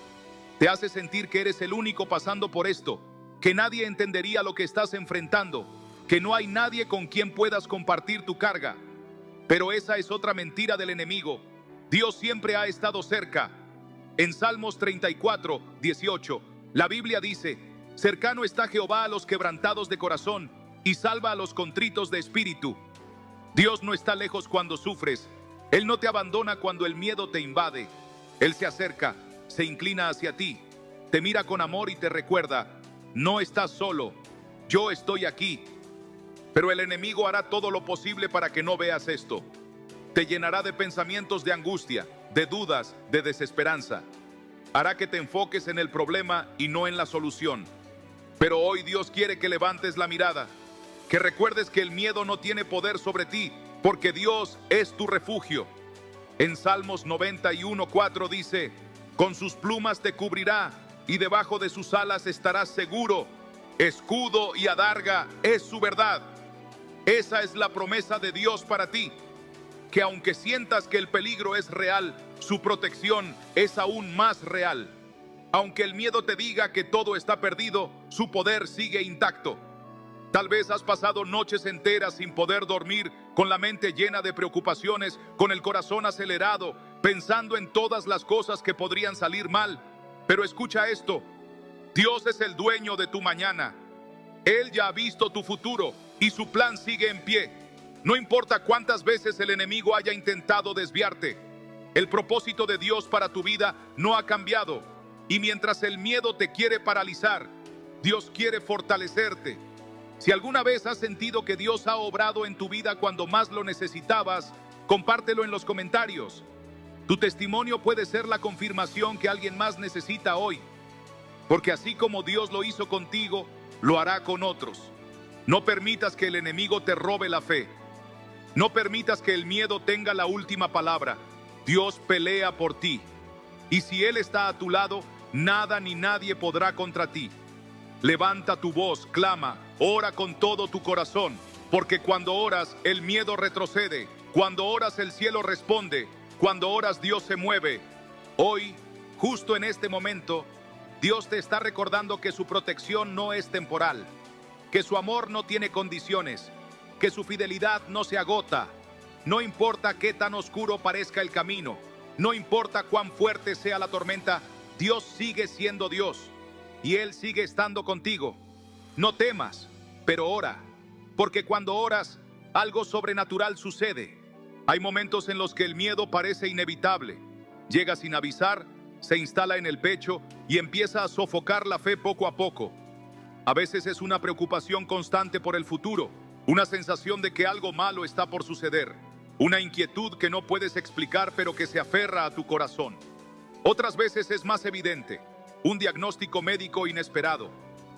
Te hace sentir que eres el único pasando por esto, que nadie entendería lo que estás enfrentando, que no hay nadie con quien puedas compartir tu carga. Pero esa es otra mentira del enemigo. Dios siempre ha estado cerca. En Salmos 34, 18, la Biblia dice: cercano está Jehová a los quebrantados de corazón y salva a los contritos de espíritu. Dios no está lejos cuando sufres. Él no te abandona cuando el miedo te invade. Él se acerca, se inclina hacia ti, te mira con amor y te recuerda: no estás solo, yo estoy aquí. Pero el enemigo hará todo lo posible para que no veas esto. Te llenará de pensamientos de angustia, de dudas, de desesperanza. Hará que te enfoques en el problema y no en la solución. Pero hoy Dios quiere que levantes la mirada, que recuerdes que el miedo no tiene poder sobre ti, porque Dios es tu refugio. En Salmos 91:4 dice: con sus plumas te cubrirá y debajo de sus alas estarás seguro. Escudo y adarga es su verdad. Esa es la promesa de Dios para ti, que aunque sientas que el peligro es real, su protección es aún más real. Aunque el miedo te diga que todo está perdido, su poder sigue intacto. Tal vez has pasado noches enteras sin poder dormir, con la mente llena de preocupaciones, con el corazón acelerado, pensando en todas las cosas que podrían salir mal. Pero escucha esto: Dios es el dueño de tu mañana. Él ya ha visto tu futuro y su plan sigue en pie. No importa cuántas veces el enemigo haya intentado desviarte, el propósito de Dios para tu vida no ha cambiado. Y mientras el miedo te quiere paralizar, Dios quiere fortalecerte. Si alguna vez has sentido que Dios ha obrado en tu vida cuando más lo necesitabas, compártelo en los comentarios. Tu testimonio puede ser la confirmación que alguien más necesita hoy. Porque así como Dios lo hizo contigo, lo hará con otros. No permitas que el enemigo te robe la fe. No permitas que el miedo tenga la última palabra. Dios pelea por ti. Y si Él está a tu lado, nada ni nadie podrá contra ti. Levanta tu voz, clama, ora con todo tu corazón, porque cuando oras, el miedo retrocede. Cuando oras, el cielo responde. Cuando oras, Dios se mueve. Hoy, justo en este momento, Dios te está recordando que su protección no es temporal, que su amor no tiene condiciones, que su fidelidad no se agota. No importa qué tan oscuro parezca el camino, no importa cuán fuerte sea la tormenta, Dios sigue siendo Dios y Él sigue estando contigo. No temas, pero ora, porque cuando oras, algo sobrenatural sucede. Hay momentos en los que el miedo parece inevitable. Llega sin avisar, se instala en el pecho y empieza a sofocar la fe poco a poco. A veces es una preocupación constante por el futuro, una sensación de que algo malo está por suceder, una inquietud que no puedes explicar pero que se aferra a tu corazón. Otras veces es más evidente, un diagnóstico médico inesperado,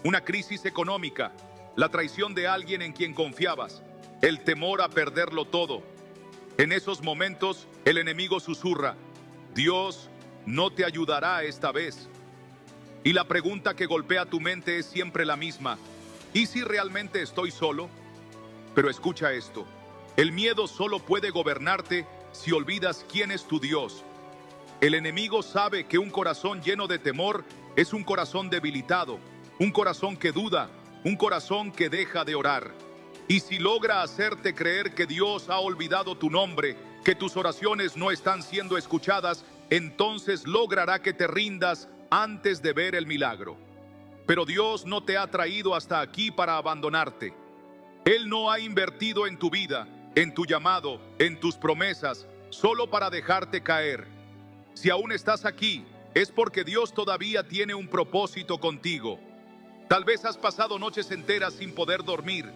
una crisis económica, la traición de alguien en quien confiabas, el temor a perderlo todo. En esos momentos, el enemigo susurra: Dios no te ayudará esta vez. Y la pregunta que golpea tu mente es siempre la misma: ¿y si realmente estoy solo? Pero escucha esto: el miedo solo puede gobernarte si olvidas quién es tu Dios. El enemigo sabe que un corazón lleno de temor es un corazón debilitado, un corazón que duda, un corazón que deja de orar. Y si logra hacerte creer que Dios ha olvidado tu nombre, que tus oraciones no están siendo escuchadas, entonces logrará que te rindas antes de ver el milagro. Pero Dios no te ha traído hasta aquí para abandonarte. Él no ha invertido en tu vida, en tu llamado, en tus promesas, solo para dejarte caer. Si aún estás aquí, es porque Dios todavía tiene un propósito contigo. Tal vez has pasado noches enteras sin poder dormir,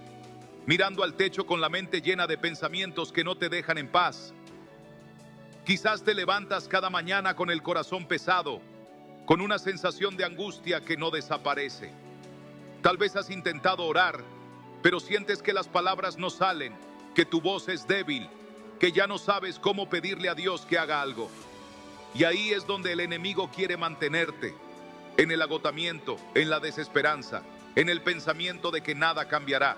mirando al techo con la mente llena de pensamientos que no te dejan en paz. Quizás te levantas cada mañana con el corazón pesado, con una sensación de angustia que no desaparece. Tal vez has intentado orar, pero sientes que las palabras no salen, que tu voz es débil, que ya no sabes cómo pedirle a Dios que haga algo. Y ahí es donde el enemigo quiere mantenerte, en el agotamiento, en la desesperanza. en el pensamiento de que nada cambiará.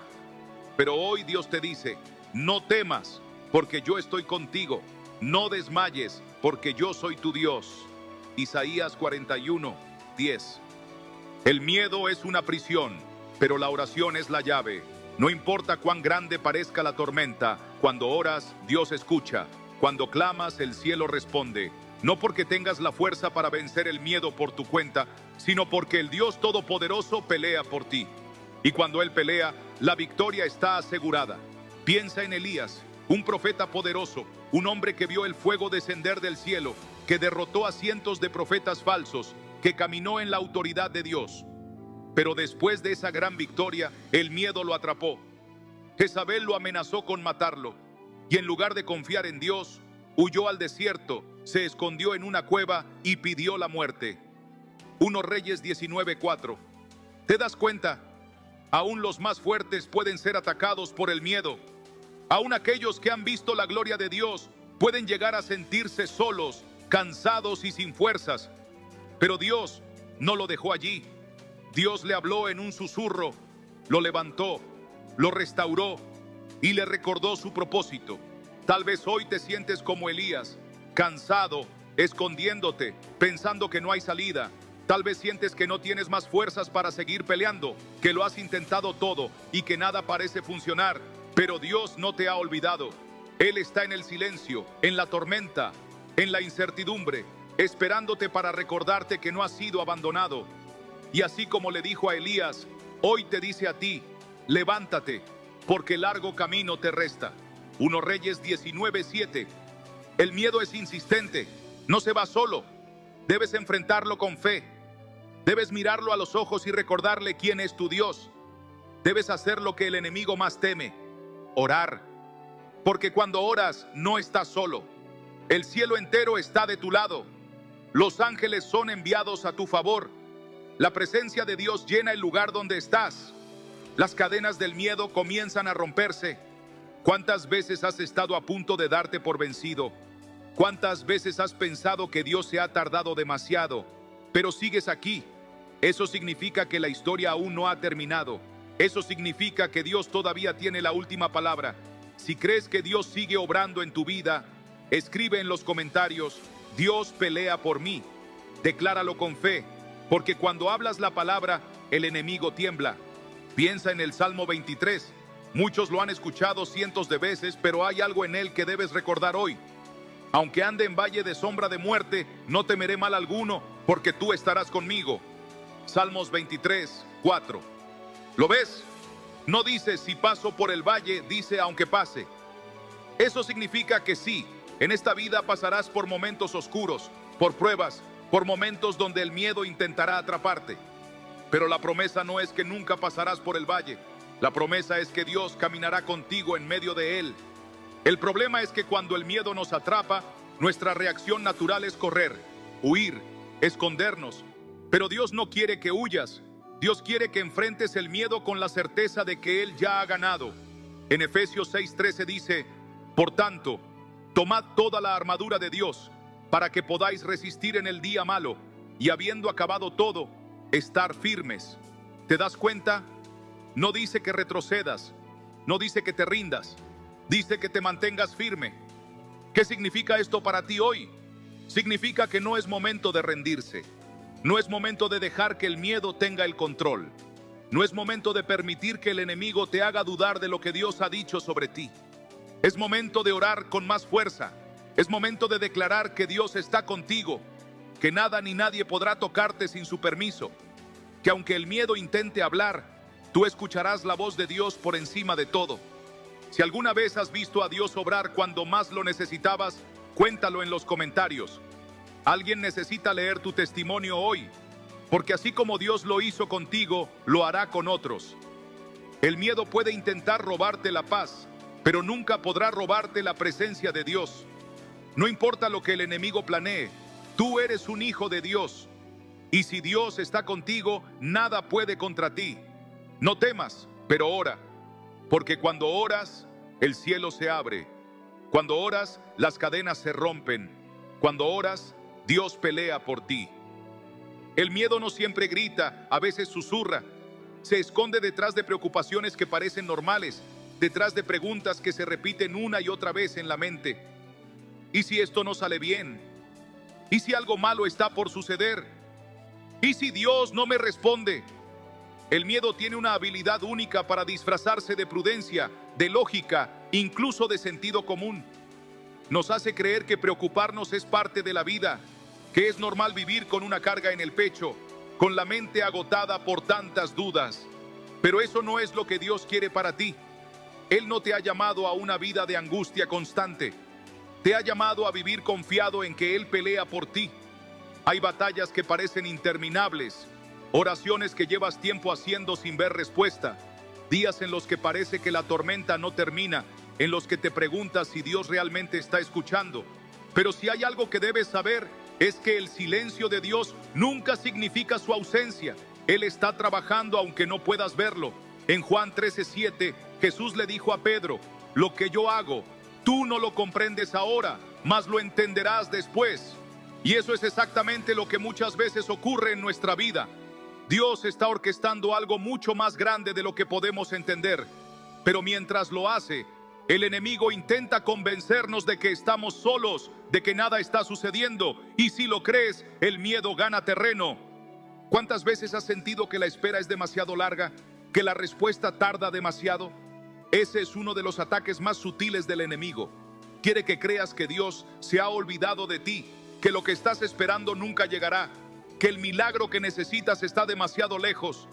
Pero hoy Dios te dice, no temas, porque yo estoy contigo. No desmayes, porque yo soy tu Dios. Isaías 41:10. El miedo es una prisión, pero la oración es la llave. No importa cuán grande parezca la tormenta, cuando oras, Dios escucha. Cuando clamas, el cielo responde. No porque tengas la fuerza para vencer el miedo por tu cuenta, sino porque el Dios Todopoderoso pelea por ti. Y cuando Él pelea, la victoria está asegurada. Piensa en Elías, un profeta poderoso, un hombre que vio el fuego descender del cielo, que derrotó a cientos de profetas falsos, que caminó en la autoridad de Dios. Pero después de esa gran victoria, el miedo lo atrapó. Jezabel lo amenazó con matarlo, y en lugar de confiar en Dios, huyó al desierto, se escondió en una cueva y pidió la muerte. 1 Reyes 19:4. ¿Te das cuenta? Aún los más fuertes pueden ser atacados por el miedo. Aún aquellos que han visto la gloria de Dios pueden llegar a sentirse solos, cansados y sin fuerzas. Pero Dios no lo dejó allí. Dios le habló en un susurro, lo levantó, lo restauró y le recordó su propósito. Tal vez hoy te sientes como Elías, cansado, escondiéndote, pensando que no hay salida. Tal vez sientes que no tienes más fuerzas para seguir peleando, que lo has intentado todo y que nada parece funcionar. Pero Dios no te ha olvidado. Él está en el silencio, en la tormenta, en la incertidumbre, esperándote para recordarte que no has sido abandonado. Y así como le dijo a Elías, hoy te dice a ti, levántate, porque largo camino te resta. 1 Reyes 19:7. El miedo es insistente, no se va solo. Debes enfrentarlo con fe. Debes mirarlo a los ojos y recordarle quién es tu Dios. Debes hacer lo que el enemigo más teme, orar. Porque cuando oras, no estás solo. El cielo entero está de tu lado. Los ángeles son enviados a tu favor. La presencia de Dios llena el lugar donde estás. Las cadenas del miedo comienzan a romperse. ¿Cuántas veces has estado a punto de darte por vencido? ¿Cuántas veces has pensado que Dios se ha tardado demasiado? Pero sigues aquí. Eso significa que la historia aún no ha terminado. Eso significa que Dios todavía tiene la última palabra. Si crees que Dios sigue obrando en tu vida, escribe en los comentarios, Dios pelea por mí. Decláralo con fe, porque cuando hablas la palabra, el enemigo tiembla. Piensa en el Salmo 23. Muchos lo han escuchado cientos de veces, pero hay algo en él que debes recordar hoy. Aunque ande en valle de sombra de muerte, no temeré mal alguno, porque tú estarás conmigo. Salmos 23:4. ¿Lo ves? No dice si paso por el valle, dice aunque pase. Eso significa que sí, en esta vida pasarás por momentos oscuros, por pruebas, por momentos donde el miedo intentará atraparte. Pero la promesa no es que nunca pasarás por el valle. La promesa es que Dios caminará contigo en medio de él. El problema es que cuando el miedo nos atrapa, nuestra reacción natural es correr, huir, escondernos. Pero Dios no quiere que huyas. Dios quiere que enfrentes el miedo con la certeza de que Él ya ha ganado. En Efesios 6:13 dice, por tanto, tomad toda la armadura de Dios, para que podáis resistir en el día malo, y habiendo acabado todo, estar firmes. ¿Te das cuenta? No dice que retrocedas, no dice que te rindas, dice que te mantengas firme. ¿Qué significa esto para ti hoy? Significa que no es momento de rendirse. No es momento de dejar que el miedo tenga el control. No es momento de permitir que el enemigo te haga dudar de lo que Dios ha dicho sobre ti. Es momento de orar con más fuerza. Es momento de declarar que Dios está contigo, que nada ni nadie podrá tocarte sin su permiso, que aunque el miedo intente hablar, tú escucharás la voz de Dios por encima de todo. Si alguna vez has visto a Dios obrar cuando más lo necesitabas, cuéntalo en los comentarios. Alguien necesita leer tu testimonio hoy, porque así como Dios lo hizo contigo, lo hará con otros. El miedo puede intentar robarte la paz, pero nunca podrá robarte la presencia de Dios. No importa lo que el enemigo planee, tú eres un hijo de Dios. Y si Dios está contigo, nada puede contra ti. No temas, pero ora, porque cuando oras, el cielo se abre. Cuando oras, las cadenas se rompen. Cuando oras, Dios pelea por ti. El miedo no siempre grita, a veces susurra. Se esconde detrás de preocupaciones que parecen normales, detrás de preguntas que se repiten una y otra vez en la mente. ¿Y si esto no sale bien? ¿Y si algo malo está por suceder? ¿Y si Dios no me responde? El miedo tiene una habilidad única para disfrazarse de prudencia, de lógica, incluso de sentido común. Nos hace creer que preocuparnos es parte de la vida, que es normal vivir con una carga en el pecho, con la mente agotada por tantas dudas. Pero eso no es lo que Dios quiere para ti. Él no te ha llamado a una vida de angustia constante. Te ha llamado a vivir confiado en que Él pelea por ti. Hay batallas que parecen interminables, oraciones que llevas tiempo haciendo sin ver respuesta, días en los que parece que la tormenta no termina, en los que te preguntas si Dios realmente está escuchando. Pero si hay algo que debes saber, es que el silencio de Dios nunca significa su ausencia. Él está trabajando aunque no puedas verlo. En Juan 13:7, Jesús le dijo a Pedro: lo que yo hago, tú no lo comprendes ahora, mas lo entenderás después. Y eso es exactamente lo que muchas veces ocurre en nuestra vida. Dios está orquestando algo mucho más grande de lo que podemos entender. Pero mientras lo hace, el enemigo intenta convencernos de que estamos solos, de que nada está sucediendo. Y si lo crees, el miedo gana terreno. ¿Cuántas veces has sentido que la espera es demasiado larga, que la respuesta tarda demasiado? Ese es uno de los ataques más sutiles del enemigo. Quiere que creas que Dios se ha olvidado de ti, que lo que estás esperando nunca llegará, que el milagro que necesitas está demasiado lejos.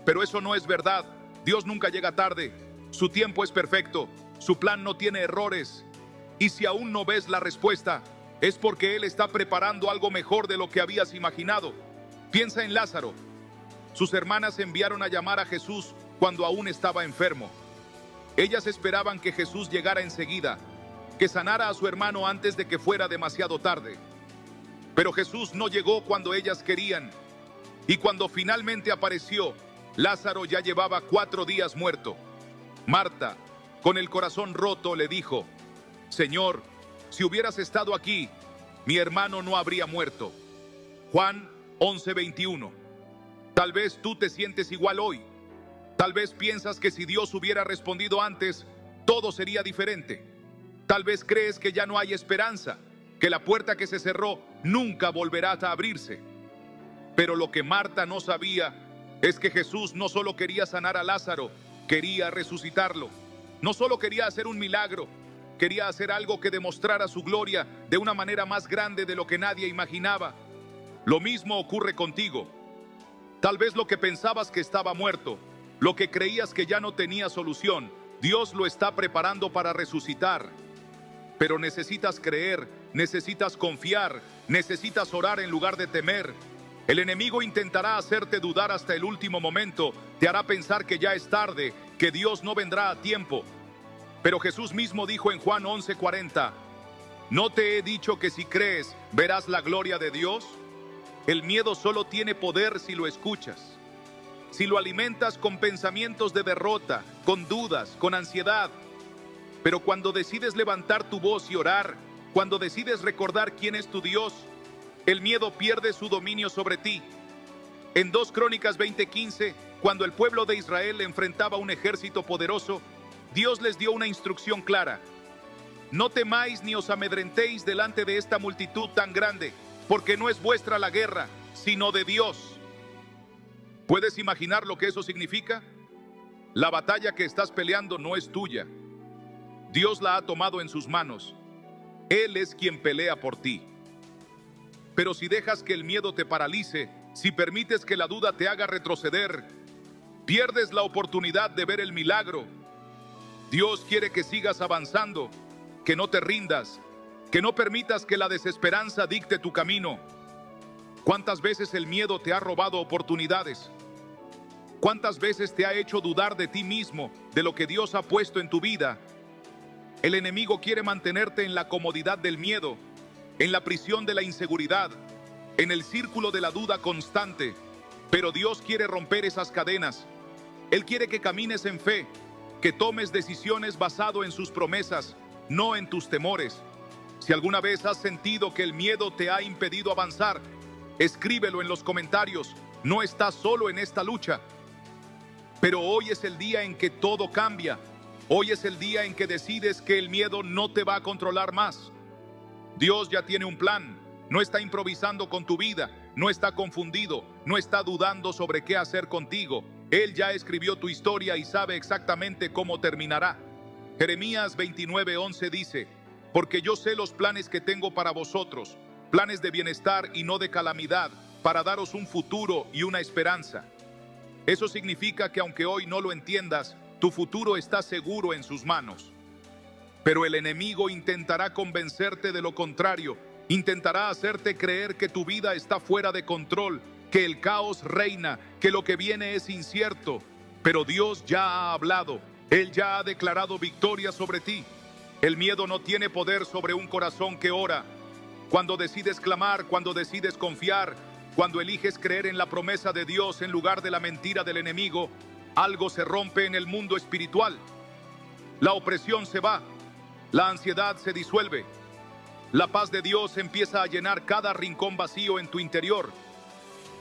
Pero eso no es verdad. Dios nunca llega tarde. Su tiempo es perfecto. Su plan no tiene errores. Y si aún no ves la respuesta, es porque Él está preparando algo mejor de lo que habías imaginado. Piensa en Lázaro. Sus hermanas enviaron a llamar a Jesús cuando aún estaba enfermo. Ellas esperaban que Jesús llegara enseguida, que sanara a su hermano antes de que fuera demasiado tarde. Pero Jesús no llegó cuando ellas querían. Y cuando finalmente apareció, Lázaro ya llevaba 4 días muerto. Marta, con el corazón roto, le dijo: Señor, si hubieras estado aquí, mi hermano no habría muerto. Juan 11:21. Tal vez tú te sientes igual hoy. Tal vez piensas que si Dios hubiera respondido antes, todo sería diferente. Tal vez crees que ya no hay esperanza, que la puerta que se cerró nunca volverá a abrirse. Pero lo que Marta no sabía es que Jesús no solo quería sanar a Lázaro, quería resucitarlo. No solo quería hacer un milagro, quería hacer algo que demostrara su gloria de una manera más grande de lo que nadie imaginaba. Lo mismo ocurre contigo. Tal vez lo que pensabas que estaba muerto, lo que creías que ya no tenía solución, Dios lo está preparando para resucitar. Pero necesitas creer, necesitas confiar, necesitas orar en lugar de temer. El enemigo intentará hacerte dudar hasta el último momento, te hará pensar que ya es tarde, que Dios no vendrá a tiempo. Pero Jesús mismo dijo en Juan 11:40, ¿no te he dicho que si crees, verás la gloria de Dios? El miedo solo tiene poder si lo escuchas. Si lo alimentas con pensamientos de derrota, con dudas, con ansiedad. Pero cuando decides levantar tu voz y orar, cuando decides recordar quién es tu Dios, el miedo pierde su dominio sobre ti. En 2 Crónicas 20:15, cuando el pueblo de Israel enfrentaba un ejército poderoso, Dios les dio una instrucción clara: no temáis ni os amedrentéis delante de esta multitud tan grande, porque no es vuestra la guerra, sino de Dios. ¿Puedes imaginar lo que eso significa? La batalla que estás peleando no es tuya. Dios la ha tomado en sus manos. Él es quien pelea por ti. Pero si dejas que el miedo te paralice, si permites que la duda te haga retroceder, pierdes la oportunidad de ver el milagro. Dios quiere que sigas avanzando, que no te rindas, que no permitas que la desesperanza dicte tu camino. ¿Cuántas veces el miedo te ha robado oportunidades? ¿Cuántas veces te ha hecho dudar de ti mismo, de lo que Dios ha puesto en tu vida? El enemigo quiere mantenerte en la comodidad del miedo, en la prisión de la inseguridad, en el círculo de la duda constante. Pero Dios quiere romper esas cadenas. Él quiere que camines en fe, que tomes decisiones basado en sus promesas, no en tus temores. Si alguna vez has sentido que el miedo te ha impedido avanzar, escríbelo en los comentarios. No estás solo en esta lucha. Pero hoy es el día en que todo cambia. Hoy es el día en que decides que el miedo no te va a controlar más. Dios ya tiene un plan. No está improvisando con tu vida, no está confundido, no está dudando sobre qué hacer contigo. Él ya escribió tu historia y sabe exactamente cómo terminará. Jeremías 29:11 dice: porque yo sé los planes que tengo para vosotros, planes de bienestar y no de calamidad, para daros un futuro y una esperanza. Eso significa que aunque hoy no lo entiendas, tu futuro está seguro en sus manos. Pero el enemigo intentará convencerte de lo contrario. Intentará hacerte creer que tu vida está fuera de control, que el caos reina, que lo que viene es incierto. Pero Dios ya ha hablado. Él ya ha declarado victoria sobre ti. El miedo no tiene poder sobre un corazón que ora. Cuando decides clamar, cuando decides confiar, cuando eliges creer en la promesa de Dios en lugar de la mentira del enemigo, algo se rompe en el mundo espiritual. La opresión se va. La ansiedad se disuelve. La paz de Dios empieza a llenar cada rincón vacío en tu interior.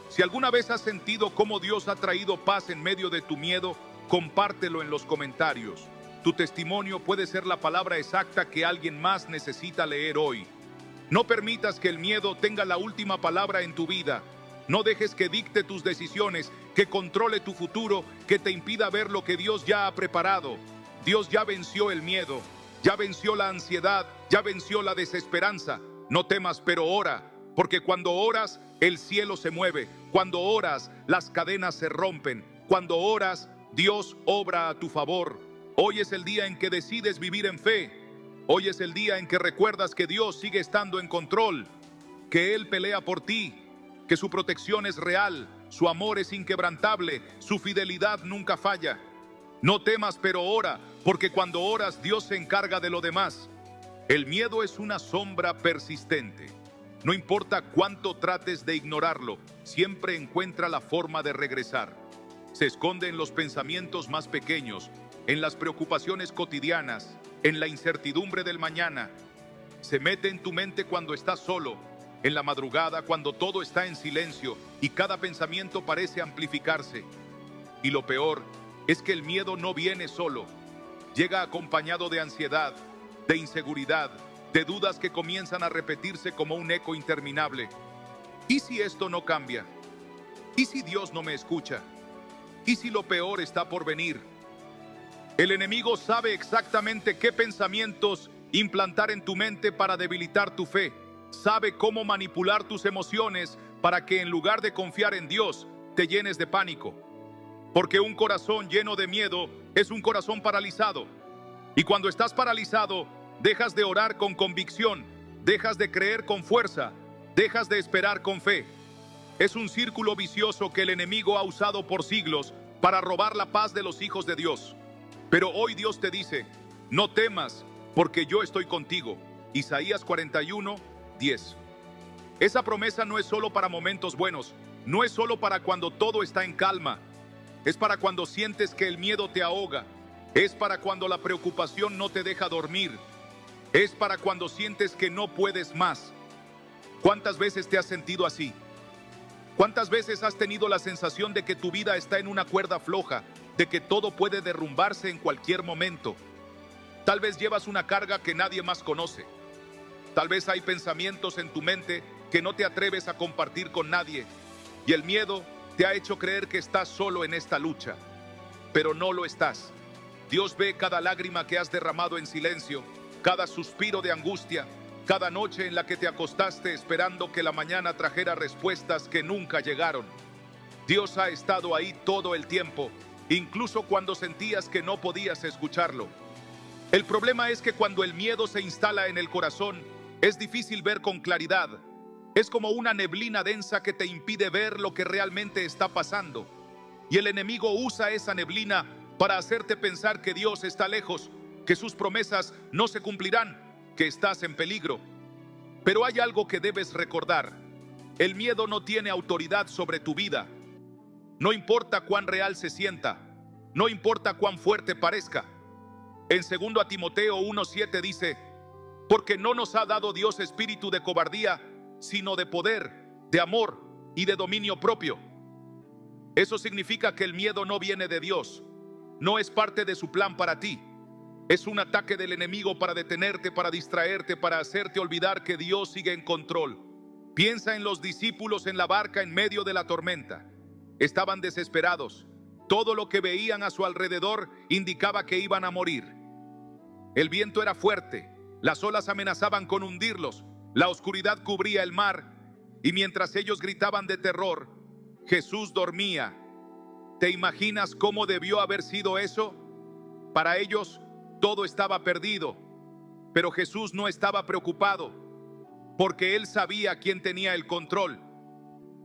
Si alguna vez has sentido cómo Dios ha traído paz en medio de tu miedo, compártelo en los comentarios. Tu testimonio puede ser la palabra exacta que alguien más necesita leer hoy. No permitas que el miedo tenga la última palabra en tu vida. No dejes que dicte tus decisiones, que controle tu futuro, que te impida ver lo que Dios ya ha preparado. Dios ya venció el miedo. Ya venció la ansiedad, ya venció la desesperanza. No temas, pero ora, porque cuando oras, el cielo se mueve. Cuando oras, las cadenas se rompen. Cuando oras, Dios obra a tu favor. Hoy es el día en que decides vivir en fe. Hoy es el día en que recuerdas que Dios sigue estando en control, que Él pelea por ti, que su protección es real, su amor es inquebrantable, su fidelidad nunca falla. No temas, pero ora, porque cuando oras, Dios se encarga de lo demás. El miedo es una sombra persistente. No importa cuánto trates de ignorarlo, siempre encuentra la forma de regresar. Se esconde en los pensamientos más pequeños, en las preocupaciones cotidianas, en la incertidumbre del mañana. Se mete en tu mente cuando estás solo, en la madrugada cuando todo está en silencio y cada pensamiento parece amplificarse. Y lo peor es que el miedo no viene solo. Llega acompañado de ansiedad, de inseguridad, de dudas que comienzan a repetirse como un eco interminable. ¿Y si esto no cambia? ¿Y si Dios no me escucha? ¿Y si lo peor está por venir? El enemigo sabe exactamente qué pensamientos implantar en tu mente para debilitar tu fe. Sabe cómo manipular tus emociones para que en lugar de confiar en Dios, te llenes de pánico. Porque un corazón lleno de miedo es un corazón paralizado. Y cuando estás paralizado, dejas de orar con convicción, dejas de creer con fuerza, dejas de esperar con fe. Es un círculo vicioso que el enemigo ha usado por siglos para robar la paz de los hijos de Dios. Pero hoy Dios te dice: no temas, porque yo estoy contigo. Isaías 41:10. Esa promesa no es solo para momentos buenos, no es solo para cuando todo está en calma. Es para cuando sientes que el miedo te ahoga. Es para cuando la preocupación no te deja dormir. Es para cuando sientes que no puedes más. ¿Cuántas veces te has sentido así? ¿Cuántas veces has tenido la sensación de que tu vida está en una cuerda floja, de que todo puede derrumbarse en cualquier momento? Tal vez llevas una carga que nadie más conoce. Tal vez hay pensamientos en tu mente que no te atreves a compartir con nadie. Y el miedo te ha hecho creer que estás solo en esta lucha. Pero no lo estás. Dios ve cada lágrima que has derramado en silencio, cada suspiro de angustia, cada noche en la que te acostaste esperando que la mañana trajera respuestas que nunca llegaron. Dios ha estado ahí todo el tiempo, incluso cuando sentías que no podías escucharlo. El problema es que cuando el miedo se instala en el corazón, es difícil ver con claridad. Es como una neblina densa que te impide ver lo que realmente está pasando. Y el enemigo usa esa neblina para hacerte pensar que Dios está lejos, que sus promesas no se cumplirán, que estás en peligro. Pero hay algo que debes recordar: el miedo no tiene autoridad sobre tu vida. No importa cuán real se sienta, no importa cuán fuerte parezca. En 2 Timoteo 1:7 dice: porque no nos ha dado Dios espíritu de cobardía, sino de poder, de amor y de dominio propio. Eso significa que el miedo no viene de Dios, no es parte de su plan para ti. Es un ataque del enemigo para detenerte, para distraerte, para hacerte olvidar que Dios sigue en control. Piensa en los discípulos en la barca en medio de la tormenta. Estaban desesperados. Todo lo que veían a su alrededor indicaba que iban a morir. El viento era fuerte, las olas amenazaban con hundirlos, la oscuridad cubría el mar, y mientras ellos gritaban de terror, Jesús dormía. ¿Te imaginas cómo debió haber sido eso? Para ellos, todo estaba perdido, pero Jesús no estaba preocupado, porque Él sabía quién tenía el control.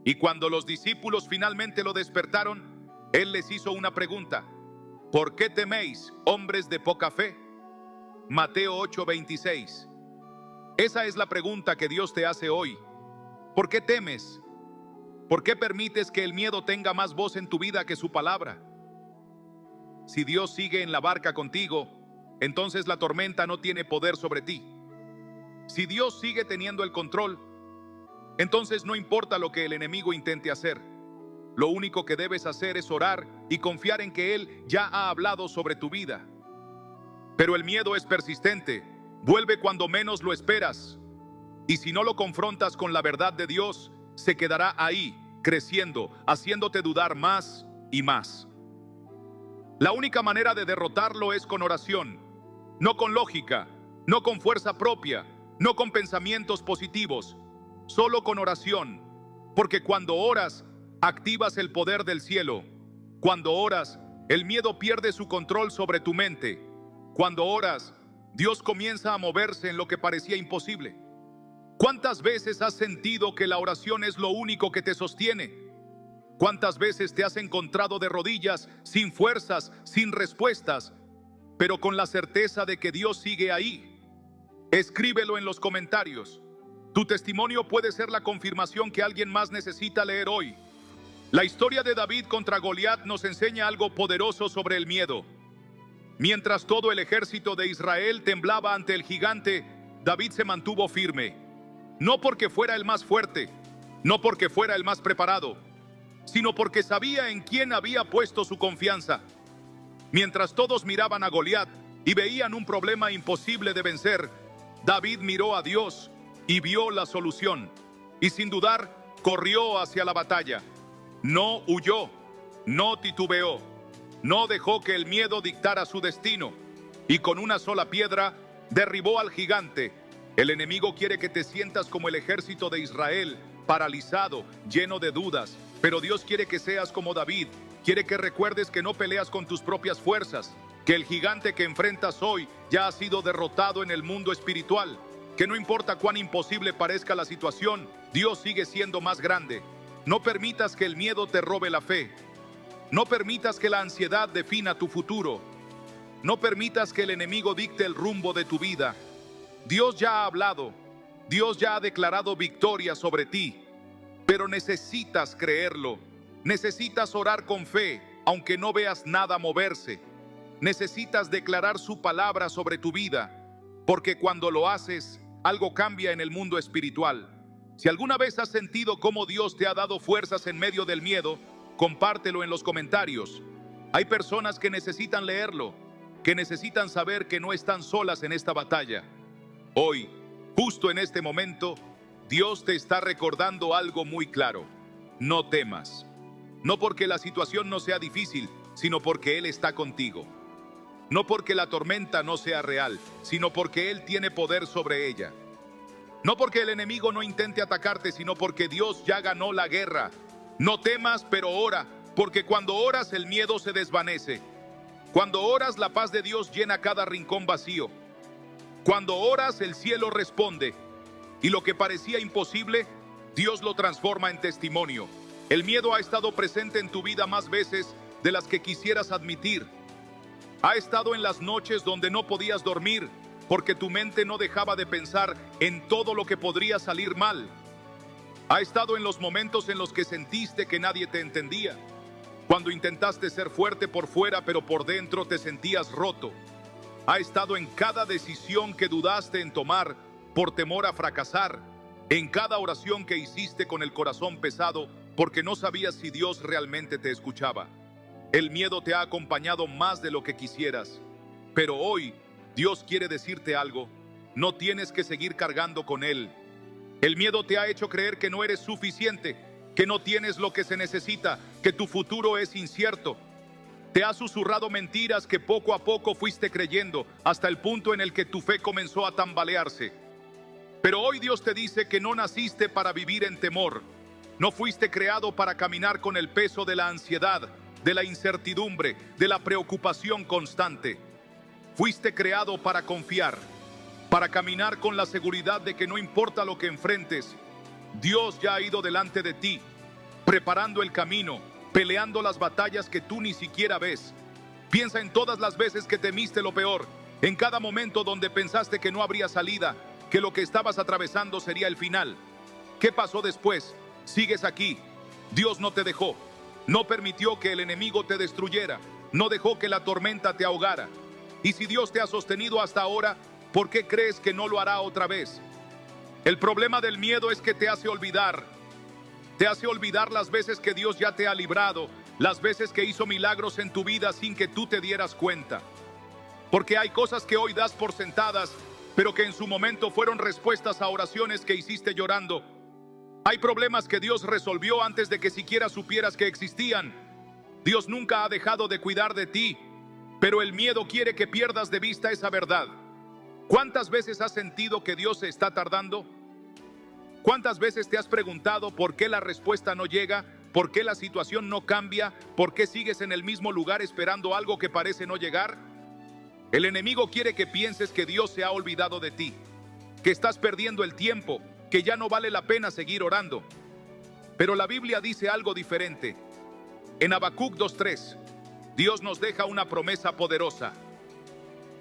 Y cuando los discípulos finalmente lo despertaron, Él les hizo una pregunta: ¿por qué teméis, hombres de poca fe? Mateo 8:26. Esa es la pregunta que Dios te hace hoy. ¿Por qué temes? ¿Por qué permites que el miedo tenga más voz en tu vida que su palabra? Si Dios sigue en la barca contigo, entonces la tormenta no tiene poder sobre ti. Si Dios sigue teniendo el control, entonces no importa lo que el enemigo intente hacer. Lo único que debes hacer es orar y confiar en que Él ya ha hablado sobre tu vida. Pero el miedo es persistente, vuelve cuando menos lo esperas. Y si no lo confrontas con la verdad de Dios, se quedará ahí, creciendo, haciéndote dudar más y más. La única manera de derrotarlo es con oración, no con lógica, no con fuerza propia, no con pensamientos positivos, solo con oración. Porque cuando oras, activas el poder del cielo. Cuando oras, el miedo pierde su control sobre tu mente. Cuando oras, Dios comienza a moverse en lo que parecía imposible. ¿Cuántas veces has sentido que la oración es lo único que te sostiene? ¿Cuántas veces te has encontrado de rodillas, sin fuerzas, sin respuestas, pero con la certeza de que Dios sigue ahí? Escríbelo en los comentarios. Tu testimonio puede ser la confirmación que alguien más necesita leer hoy. La historia de David contra Goliat nos enseña algo poderoso sobre el miedo. Mientras todo el ejército de Israel temblaba ante el gigante, David se mantuvo firme. No porque fuera el más fuerte, no porque fuera el más preparado, sino porque sabía en quién había puesto su confianza. Mientras todos miraban a Goliat y veían un problema imposible de vencer, David miró a Dios y vio la solución. Y sin dudar, corrió hacia la batalla. No huyó, no titubeó, no dejó que el miedo dictara su destino. Y con una sola piedra, derribó al gigante. El enemigo quiere que te sientas como el ejército de Israel, paralizado, lleno de dudas. Pero Dios quiere que seas como David. Quiere que recuerdes que no peleas con tus propias fuerzas, que el gigante que enfrentas hoy ya ha sido derrotado en el mundo espiritual, que no importa cuán imposible parezca la situación, Dios sigue siendo más grande. No permitas que el miedo te robe la fe. No permitas que la ansiedad defina tu futuro. No permitas que el enemigo dicte el rumbo de tu vida. Dios ya ha hablado. Dios ya ha declarado victoria sobre ti. Pero necesitas creerlo. Necesitas orar con fe, aunque no veas nada moverse. Necesitas declarar su palabra sobre tu vida, porque cuando lo haces, algo cambia en el mundo espiritual. Si alguna vez has sentido cómo Dios te ha dado fuerzas en medio del miedo, compártelo en los comentarios. Hay personas que necesitan leerlo, que necesitan saber que no están solas en esta batalla. Hoy, justo en este momento, Dios te está recordando algo muy claro. No temas. No porque la situación no sea difícil, sino porque Él está contigo. No porque la tormenta no sea real, sino porque Él tiene poder sobre ella. No porque el enemigo no intente atacarte, sino porque Dios ya ganó la guerra. No temas, pero ora, porque cuando oras el miedo se desvanece. Cuando oras la paz de Dios llena cada rincón vacío. Cuando oras el cielo responde. Y lo que parecía imposible, Dios lo transforma en testimonio. El miedo ha estado presente en tu vida más veces de las que quisieras admitir. Ha estado en las noches donde no podías dormir porque tu mente no dejaba de pensar en todo lo que podría salir mal. Ha estado en los momentos en los que sentiste que nadie te entendía, cuando intentaste ser fuerte por fuera pero por dentro te sentías roto. Ha estado en cada decisión que dudaste en tomar por temor a fracasar, en cada oración que hiciste con el corazón pesado porque no sabías si Dios realmente te escuchaba. El miedo te ha acompañado más de lo que quisieras. Pero hoy, Dios quiere decirte algo. No tienes que seguir cargando con él. El miedo te ha hecho creer que no eres suficiente, que no tienes lo que se necesita, que tu futuro es incierto. Te ha susurrado mentiras que poco a poco fuiste creyendo, hasta el punto en el que tu fe comenzó a tambalearse. Pero hoy Dios te dice que no naciste para vivir en temor. No fuiste creado para caminar con el peso de la ansiedad, de la incertidumbre, de la preocupación constante. Fuiste creado para confiar, para caminar con la seguridad de que no importa lo que enfrentes, Dios ya ha ido delante de ti, preparando el camino, peleando las batallas que tú ni siquiera ves. Piensa en todas las veces que temiste lo peor, en cada momento donde pensaste que no habría salida, que lo que estabas atravesando sería el final. ¿Qué pasó después? Sigues aquí. Dios no te dejó. No permitió que el enemigo te destruyera. No dejó que la tormenta te ahogara. Y si Dios te ha sostenido hasta ahora, ¿por qué crees que no lo hará otra vez? El problema del miedo es que te hace olvidar. Te hace olvidar las veces que Dios ya te ha librado, las veces que hizo milagros en tu vida sin que tú te dieras cuenta. Porque hay cosas que hoy das por sentadas, pero que en su momento fueron respuestas a oraciones que hiciste llorando. Hay problemas que Dios resolvió antes de que siquiera supieras que existían. Dios nunca ha dejado de cuidar de ti, pero el miedo quiere que pierdas de vista esa verdad. ¿Cuántas veces has sentido que Dios se está tardando? ¿Cuántas veces te has preguntado por qué la respuesta no llega? ¿Por qué la situación no cambia? ¿Por qué sigues en el mismo lugar esperando algo que parece no llegar? El enemigo quiere que pienses que Dios se ha olvidado de ti, que estás perdiendo el tiempo, que ya no vale la pena seguir orando. Pero la Biblia dice algo diferente. En Habacuc 2:3, Dios nos deja una promesa poderosa.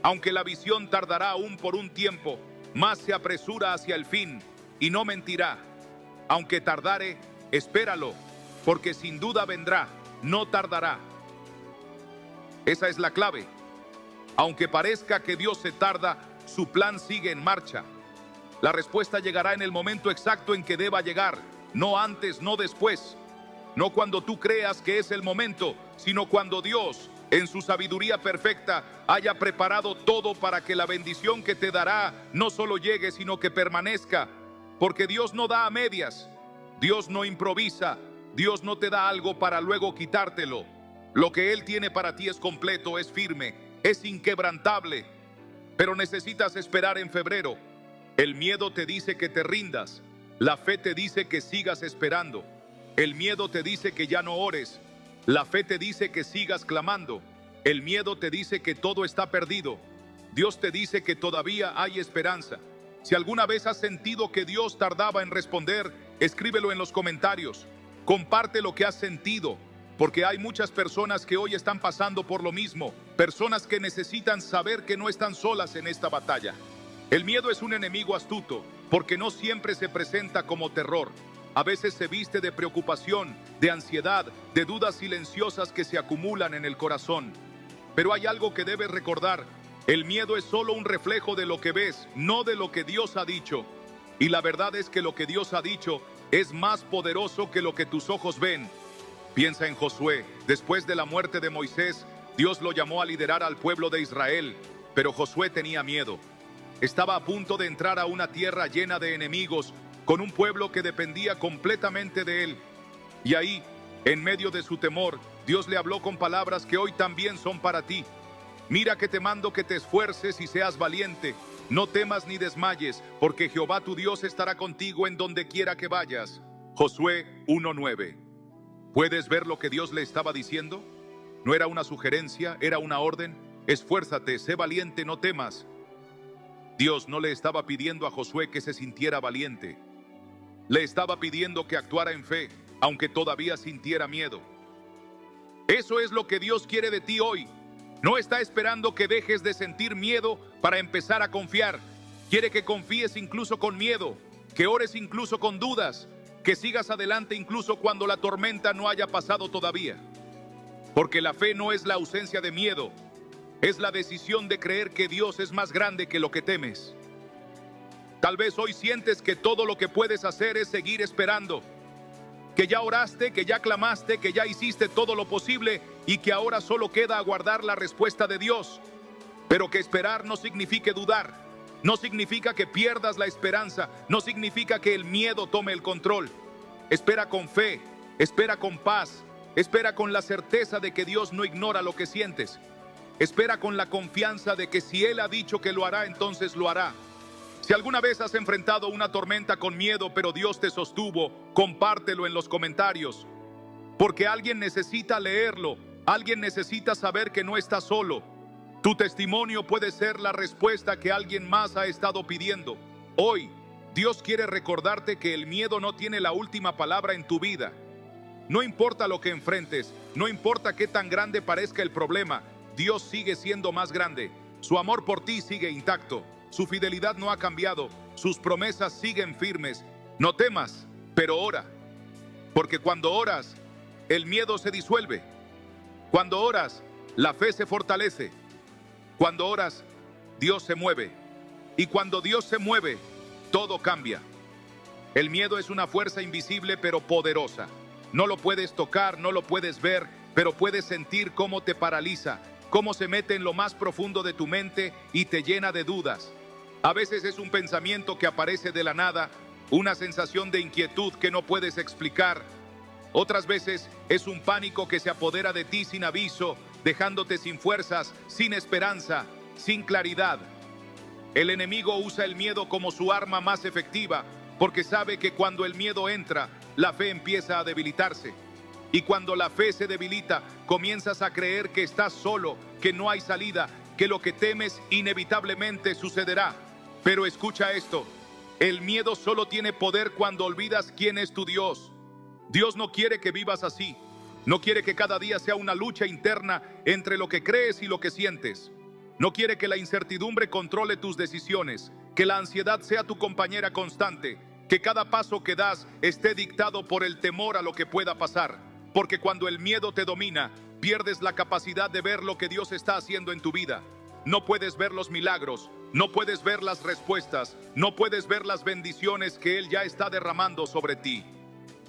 Aunque la visión tardará aún por un tiempo, más se apresura hacia el fin y no mentirá. Aunque tardare, espéralo, porque sin duda vendrá, no tardará. Esa es la clave. Aunque parezca que Dios se tarda, su plan sigue en marcha. La respuesta llegará en el momento exacto en que deba llegar, no antes, no después. No cuando tú creas que es el momento, sino cuando Dios, en su sabiduría perfecta, haya preparado todo para que la bendición que te dará no solo llegue, sino que permanezca. Porque Dios no da a medias, Dios no improvisa, Dios no te da algo para luego quitártelo. Lo que Él tiene para ti es completo, es firme, es inquebrantable. Pero necesitas esperar en febrero. El miedo te dice que te rindas, la fe te dice que sigas esperando. El miedo te dice que ya no ores, la fe te dice que sigas clamando. El miedo te dice que todo está perdido. Dios te dice que todavía hay esperanza. Si alguna vez has sentido que Dios tardaba en responder, escríbelo en los comentarios. Comparte lo que has sentido, porque hay muchas personas que hoy están pasando por lo mismo, personas que necesitan saber que no están solas en esta batalla. El miedo es un enemigo astuto, porque no siempre se presenta como terror. A veces se viste de preocupación, de ansiedad, de dudas silenciosas que se acumulan en el corazón. Pero hay algo que debes recordar. El miedo es solo un reflejo de lo que ves, no de lo que Dios ha dicho. Y la verdad es que lo que Dios ha dicho es más poderoso que lo que tus ojos ven. Piensa en Josué. Después de la muerte de Moisés, Dios lo llamó a liderar al pueblo de Israel. Pero Josué tenía miedo. Estaba a punto de entrar a una tierra llena de enemigos, con un pueblo que dependía completamente de él. Y ahí, en medio de su temor, Dios le habló con palabras que hoy también son para ti. Mira que te mando que te esfuerces y seas valiente. No temas ni desmayes, porque Jehová tu Dios estará contigo en donde quiera que vayas. Josué 1:9. ¿Puedes ver lo que Dios le estaba diciendo? No era una sugerencia, era una orden. Esfuérzate, sé valiente, no temas. Dios no le estaba pidiendo a Josué que se sintiera valiente. Le estaba pidiendo que actuara en fe, aunque todavía sintiera miedo. Eso es lo que Dios quiere de ti hoy. No está esperando que dejes de sentir miedo para empezar a confiar. Quiere que confíes incluso con miedo, que ores incluso con dudas, que sigas adelante incluso cuando la tormenta no haya pasado todavía. Porque la fe no es la ausencia de miedo, es la decisión de creer que Dios es más grande que lo que temes. Tal vez hoy sientes que todo lo que puedes hacer es seguir esperando. que ya oraste, que ya clamaste, que ya hiciste todo lo posible y que ahora solo queda aguardar la respuesta de Dios. Pero que esperar no signifique dudar, no significa que pierdas la esperanza, no significa que el miedo tome el control. Espera con fe, espera con paz, espera con la certeza de que Dios no ignora lo que sientes. Espera con la confianza de que si Él ha dicho que lo hará, entonces lo hará. Si alguna vez has enfrentado una tormenta con miedo, pero Dios te sostuvo, compártelo en los comentarios. Porque alguien necesita leerlo, alguien necesita saber que no estás solo. Tu testimonio puede ser la respuesta que alguien más ha estado pidiendo. Hoy, Dios quiere recordarte que el miedo no tiene la última palabra en tu vida. No importa lo que enfrentes, no importa qué tan grande parezca el problema, Dios sigue siendo más grande. Su amor por ti sigue intacto. Su fidelidad no ha cambiado. Sus promesas siguen firmes. No temas, pero ora. Porque cuando oras, el miedo se disuelve. Cuando oras, la fe se fortalece. Cuando oras, Dios se mueve. Y cuando Dios se mueve, todo cambia. El miedo es una fuerza invisible pero poderosa. No lo puedes tocar, no lo puedes ver, pero puedes sentir cómo te paraliza, cómo se mete en lo más profundo de tu mente y te llena de dudas. A veces es un pensamiento que aparece de la nada, una sensación de inquietud que no puedes explicar. Otras veces es un pánico que se apodera de ti sin aviso, dejándote sin fuerzas, sin esperanza, sin claridad. El enemigo usa el miedo como su arma más efectiva, porque sabe que cuando el miedo entra, la fe empieza a debilitarse. Y cuando la fe se debilita, comienzas a creer que estás solo, que no hay salida, que lo que temes inevitablemente sucederá. Pero escucha esto, el miedo solo tiene poder cuando olvidas quién es tu Dios. Dios no quiere que vivas así. No quiere que cada día sea una lucha interna entre lo que crees y lo que sientes. No quiere que la incertidumbre controle tus decisiones, que la ansiedad sea tu compañera constante, que cada paso que das esté dictado por el temor a lo que pueda pasar. Porque cuando el miedo te domina, pierdes la capacidad de ver lo que Dios está haciendo en tu vida. No puedes ver los milagros, no puedes ver las respuestas, no puedes ver las bendiciones que Él ya está derramando sobre ti.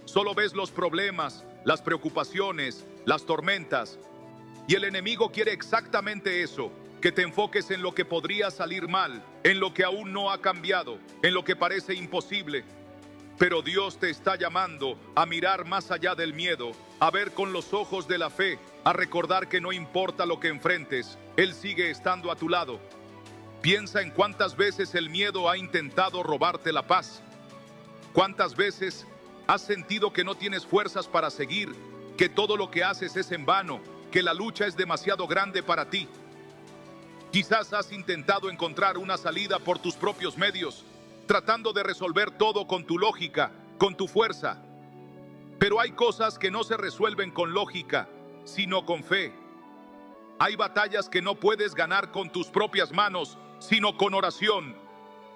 Solo ves los problemas, las preocupaciones, las tormentas. Y el enemigo quiere exactamente eso, que te enfoques en lo que podría salir mal, en lo que aún no ha cambiado, en lo que parece imposible. Pero Dios te está llamando a mirar más allá del miedo, a ver con los ojos de la fe, a recordar que no importa lo que enfrentes, Él sigue estando a tu lado. Piensa en cuántas veces el miedo ha intentado robarte la paz. Cuántas veces has sentido que no tienes fuerzas para seguir, que todo lo que haces es en vano, que la lucha es demasiado grande para ti. Quizás has intentado encontrar una salida por tus propios medios, tratando de resolver todo con tu lógica, con tu fuerza. Pero hay cosas que no se resuelven con lógica, sino con fe. Hay batallas que no puedes ganar con tus propias manos, sino con oración.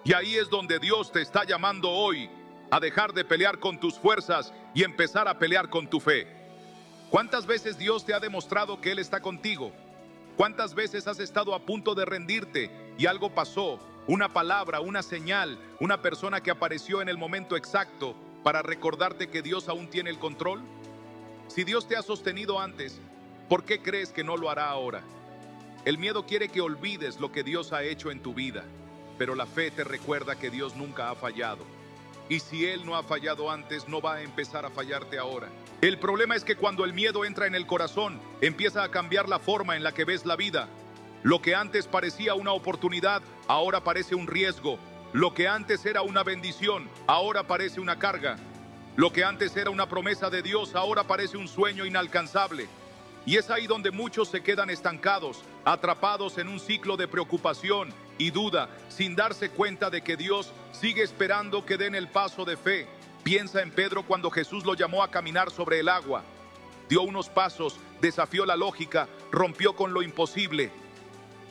Y ahí es donde Dios te está llamando hoy, a dejar de pelear con tus fuerzas y empezar a pelear con tu fe. ¿Cuántas veces Dios te ha demostrado que Él está contigo? ¿Cuántas veces has estado a punto de rendirte y algo pasó? Una palabra, una señal, una persona que apareció en el momento exacto para recordarte que Dios aún tiene el control. Si Dios te ha sostenido antes, ¿por qué crees que no lo hará ahora? El miedo quiere que olvides lo que Dios ha hecho en tu vida, pero la fe te recuerda que Dios nunca ha fallado. Y si Él no ha fallado antes, no va a empezar a fallarte ahora. El problema es que cuando el miedo entra en el corazón, empieza a cambiar la forma en la que ves la vida. Lo que antes parecía una oportunidad, ahora parece un riesgo. Lo que antes era una bendición, ahora parece una carga. Lo que antes era una promesa de Dios, ahora parece un sueño inalcanzable. Y es ahí donde muchos se quedan estancados, atrapados en un ciclo de preocupación y duda, sin darse cuenta de que Dios sigue esperando que den el paso de fe. Piensa en Pedro cuando Jesús lo llamó a caminar sobre el agua. Dio unos pasos, desafió la lógica, rompió con lo imposible.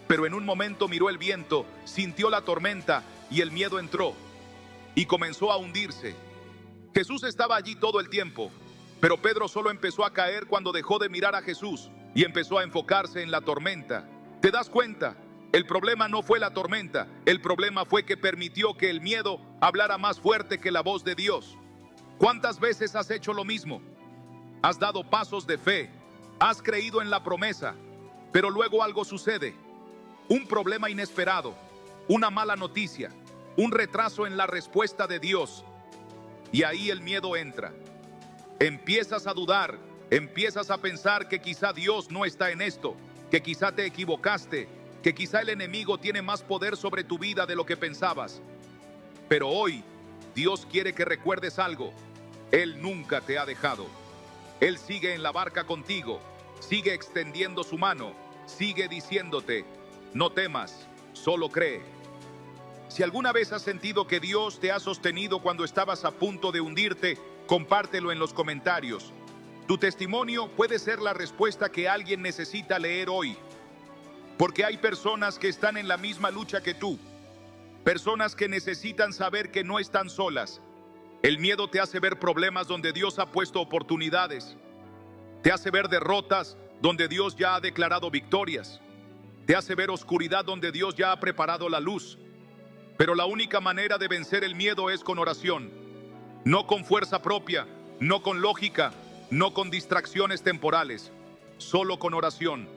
Pero en un momento miró el viento, sintió la tormenta y el miedo entró y comenzó a hundirse. Jesús estaba allí todo el tiempo, pero Pedro solo empezó a caer cuando dejó de mirar a Jesús y empezó a enfocarse en la tormenta. ¿Te das cuenta? El problema no fue la tormenta, el problema fue que permitió que el miedo hablara más fuerte que la voz de Dios. ¿Cuántas veces has hecho lo mismo? Has dado pasos de fe, has creído en la promesa, pero luego algo sucede. Un problema inesperado, una mala noticia, un retraso en la respuesta de Dios. Y ahí el miedo entra. Empiezas a dudar, empiezas a pensar que quizá Dios no está en esto, que quizá te equivocaste, que quizá el enemigo tiene más poder sobre tu vida de lo que pensabas. Pero hoy, Dios quiere que recuerdes algo. Él nunca te ha dejado. Él sigue en la barca contigo, sigue extendiendo su mano, sigue diciéndote, no temas, solo cree. Si alguna vez has sentido que Dios te ha sostenido cuando estabas a punto de hundirte, compártelo en los comentarios. Tu testimonio puede ser la respuesta que alguien necesita leer hoy. Porque hay personas que están en la misma lucha que tú. Personas que necesitan saber que no están solas. El miedo te hace ver problemas donde Dios ha puesto oportunidades. Te hace ver derrotas donde Dios ya ha declarado victorias. Te hace ver oscuridad donde Dios ya ha preparado la luz. Pero la única manera de vencer el miedo es con oración. No con fuerza propia, no con lógica, no con distracciones temporales. Solo con oración.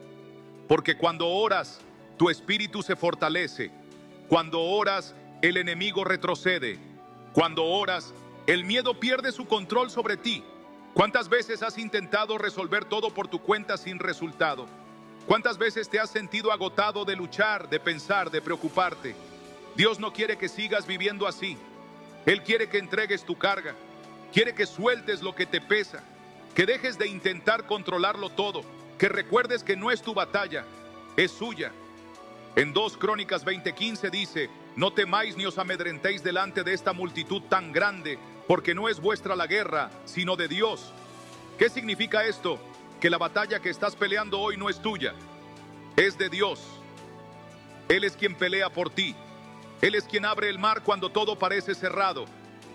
Porque cuando oras, tu espíritu se fortalece. Cuando oras, el enemigo retrocede. Cuando oras, el miedo pierde su control sobre ti. ¿Cuántas veces has intentado resolver todo por tu cuenta sin resultado? ¿Cuántas veces te has sentido agotado de luchar, de pensar, de preocuparte? Dios no quiere que sigas viviendo así. Él quiere que entregues tu carga. Quiere que sueltes lo que te pesa. Que dejes de intentar controlarlo todo. Que recuerdes que no es tu batalla, es suya. En 2 Crónicas 20:15 dice, no temáis ni os amedrentéis delante de esta multitud tan grande, porque no es vuestra la guerra, sino de Dios. ¿Qué significa esto? Que la batalla que estás peleando hoy no es tuya, es de Dios. Él es quien pelea por ti. Él es quien abre el mar cuando todo parece cerrado.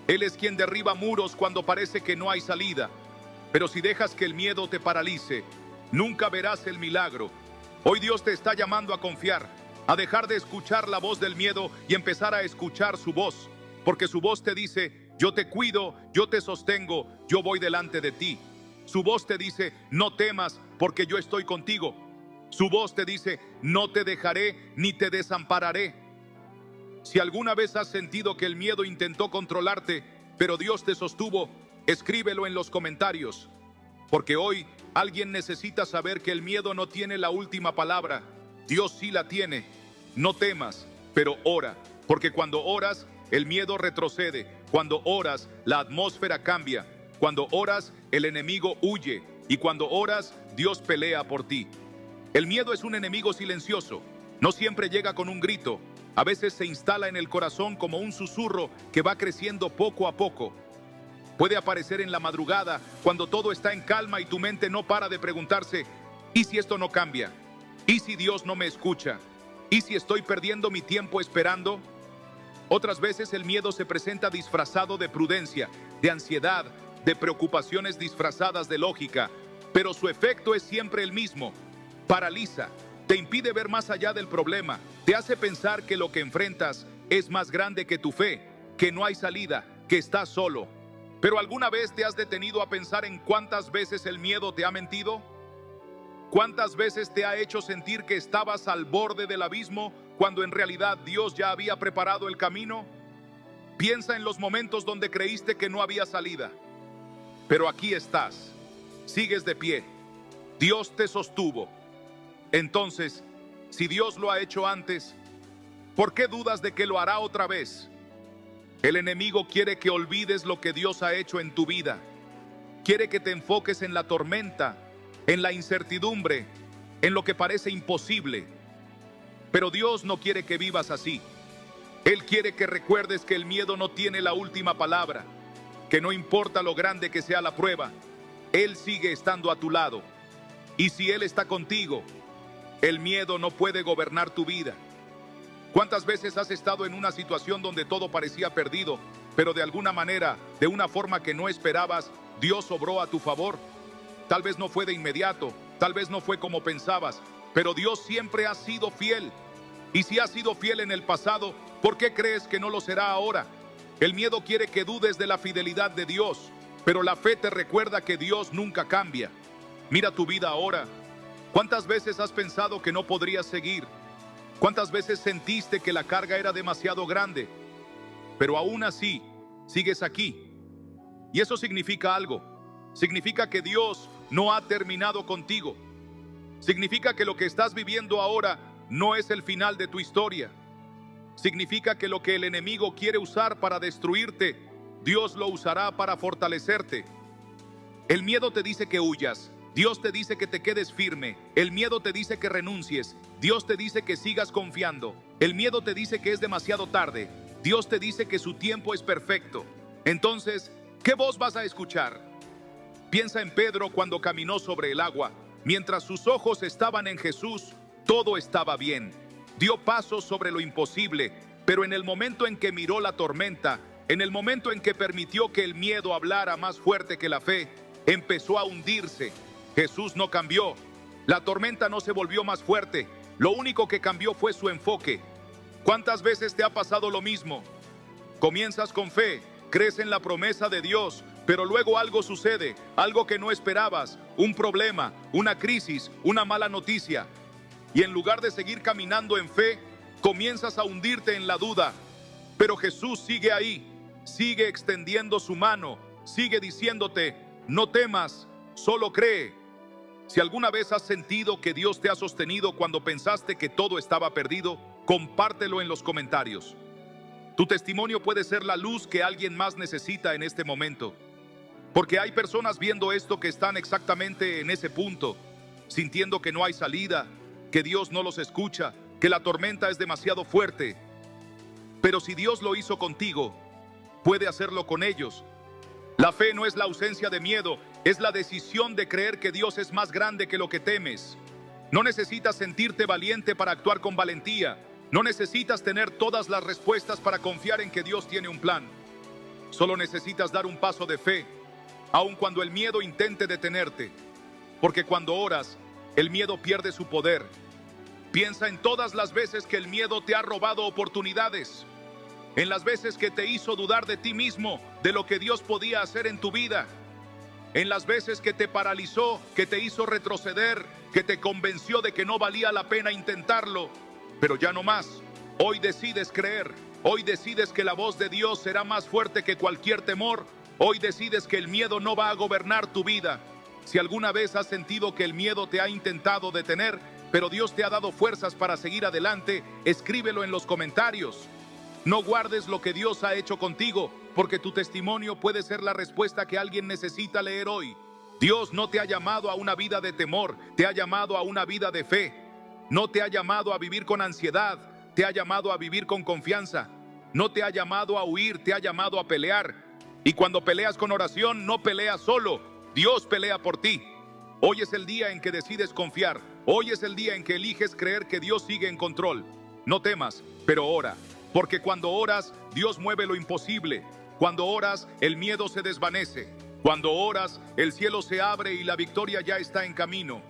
Él es quien derriba muros cuando parece que no hay salida. Pero si dejas que el miedo te paralice, nunca verás el milagro. Hoy Dios te está llamando a confiar, a dejar de escuchar la voz del miedo y empezar a escuchar su voz. Porque su voz te dice, yo te cuido, yo te sostengo, yo voy delante de ti. Su voz te dice, no temas porque yo estoy contigo. Su voz te dice, no te dejaré ni te desampararé. Si alguna vez has sentido que el miedo intentó controlarte, pero Dios te sostuvo, escríbelo en los comentarios. Porque hoy alguien necesita saber que el miedo no tiene la última palabra. Dios sí la tiene. No temas, pero ora. Porque cuando oras, el miedo retrocede. Cuando oras, la atmósfera cambia. Cuando oras, el enemigo huye. Y cuando oras, Dios pelea por ti. El miedo es un enemigo silencioso. No siempre llega con un grito. A veces se instala en el corazón como un susurro que va creciendo poco a poco. Puede aparecer en la madrugada, cuando todo está en calma y tu mente no para de preguntarse, ¿y si esto no cambia? ¿Y si Dios no me escucha? ¿Y si estoy perdiendo mi tiempo esperando? Otras veces el miedo se presenta disfrazado de prudencia, de ansiedad, de preocupaciones disfrazadas de lógica, pero su efecto es siempre el mismo. Paraliza, te impide ver más allá del problema, te hace pensar que lo que enfrentas es más grande que tu fe, que no hay salida, que estás solo. ¿Pero alguna vez te has detenido a pensar en cuántas veces el miedo te ha mentido? ¿Cuántas veces te ha hecho sentir que estabas al borde del abismo cuando en realidad Dios ya había preparado el camino? Piensa en los momentos donde creíste que no había salida. Pero aquí estás, sigues de pie. Dios te sostuvo. Entonces, si Dios lo ha hecho antes, ¿por qué dudas de que lo hará otra vez? El enemigo quiere que olvides lo que Dios ha hecho en tu vida. Quiere que te enfoques en la tormenta, en la incertidumbre, en lo que parece imposible. Pero Dios no quiere que vivas así. Él quiere que recuerdes que el miedo no tiene la última palabra, que no importa lo grande que sea la prueba, Él sigue estando a tu lado. Y si Él está contigo, el miedo no puede gobernar tu vida. ¿Cuántas veces has estado en una situación donde todo parecía perdido, pero de alguna manera, de una forma que no esperabas, Dios obró a tu favor? Tal vez no fue de inmediato, tal vez no fue como pensabas, pero Dios siempre ha sido fiel. Y si ha sido fiel en el pasado, ¿por qué crees que no lo será ahora? El miedo quiere que dudes de la fidelidad de Dios, pero la fe te recuerda que Dios nunca cambia. Mira tu vida ahora. ¿Cuántas veces has pensado que no podrías seguir? ¿Cuántas veces sentiste que la carga era demasiado grande? Pero aún así, sigues aquí. Y eso significa algo. Significa que Dios no ha terminado contigo. Significa que lo que estás viviendo ahora no es el final de tu historia. Significa que lo que el enemigo quiere usar para destruirte, Dios lo usará para fortalecerte. El miedo te dice que huyas. Dios te dice que te quedes firme. El miedo te dice que renuncies. Dios te dice que sigas confiando. El miedo te dice que es demasiado tarde. Dios te dice que su tiempo es perfecto. Entonces, ¿qué voz vas a escuchar? Piensa en Pedro cuando caminó sobre el agua. Mientras sus ojos estaban en Jesús, todo estaba bien. Dio pasos sobre lo imposible, pero en el momento en que miró la tormenta, en el momento en que permitió que el miedo hablara más fuerte que la fe, empezó a hundirse. Jesús no cambió. La tormenta no se volvió más fuerte. Lo único que cambió fue su enfoque. ¿Cuántas veces te ha pasado lo mismo? Comienzas con fe, crees en la promesa de Dios, pero luego algo sucede, algo que no esperabas, un problema, una crisis, una mala noticia. Y en lugar de seguir caminando en fe, comienzas a hundirte en la duda. Pero Jesús sigue ahí, sigue extendiendo su mano, sigue diciéndote, no temas, solo cree. Si alguna vez has sentido que Dios te ha sostenido cuando pensaste que todo estaba perdido, compártelo en los comentarios. Tu testimonio puede ser la luz que alguien más necesita en este momento. Porque hay personas viendo esto que están exactamente en ese punto, sintiendo que no hay salida, que Dios no los escucha, que la tormenta es demasiado fuerte. Pero si Dios lo hizo contigo, puede hacerlo con ellos. La fe no es la ausencia de miedo, es la decisión de creer que Dios es más grande que lo que temes. No necesitas sentirte valiente para actuar con valentía. No necesitas tener todas las respuestas para confiar en que Dios tiene un plan. Solo necesitas dar un paso de fe, aun cuando el miedo intente detenerte. Porque cuando oras, el miedo pierde su poder. Piensa en todas las veces que el miedo te ha robado oportunidades. En las veces que te hizo dudar de ti mismo, de lo que Dios podía hacer en tu vida. En las veces que te paralizó, que te hizo retroceder, que te convenció de que no valía la pena intentarlo. Pero ya no más. Hoy decides creer. Hoy decides que la voz de Dios será más fuerte que cualquier temor. Hoy decides que el miedo no va a gobernar tu vida. Si alguna vez has sentido que el miedo te ha intentado detener, pero Dios te ha dado fuerzas para seguir adelante, escríbelo en los comentarios. No guardes lo que Dios ha hecho contigo, porque tu testimonio puede ser la respuesta que alguien necesita leer hoy. Dios no te ha llamado a una vida de temor, te ha llamado a una vida de fe. No te ha llamado a vivir con ansiedad, te ha llamado a vivir con confianza. No te ha llamado a huir, te ha llamado a pelear. Y cuando peleas con oración, no peleas solo, Dios pelea por ti. Hoy es el día en que decides confiar. Hoy es el día en que eliges creer que Dios sigue en control. No temas, pero ora. Porque cuando oras, Dios mueve lo imposible. Cuando oras, el miedo se desvanece. Cuando oras, el cielo se abre y la victoria ya está en camino.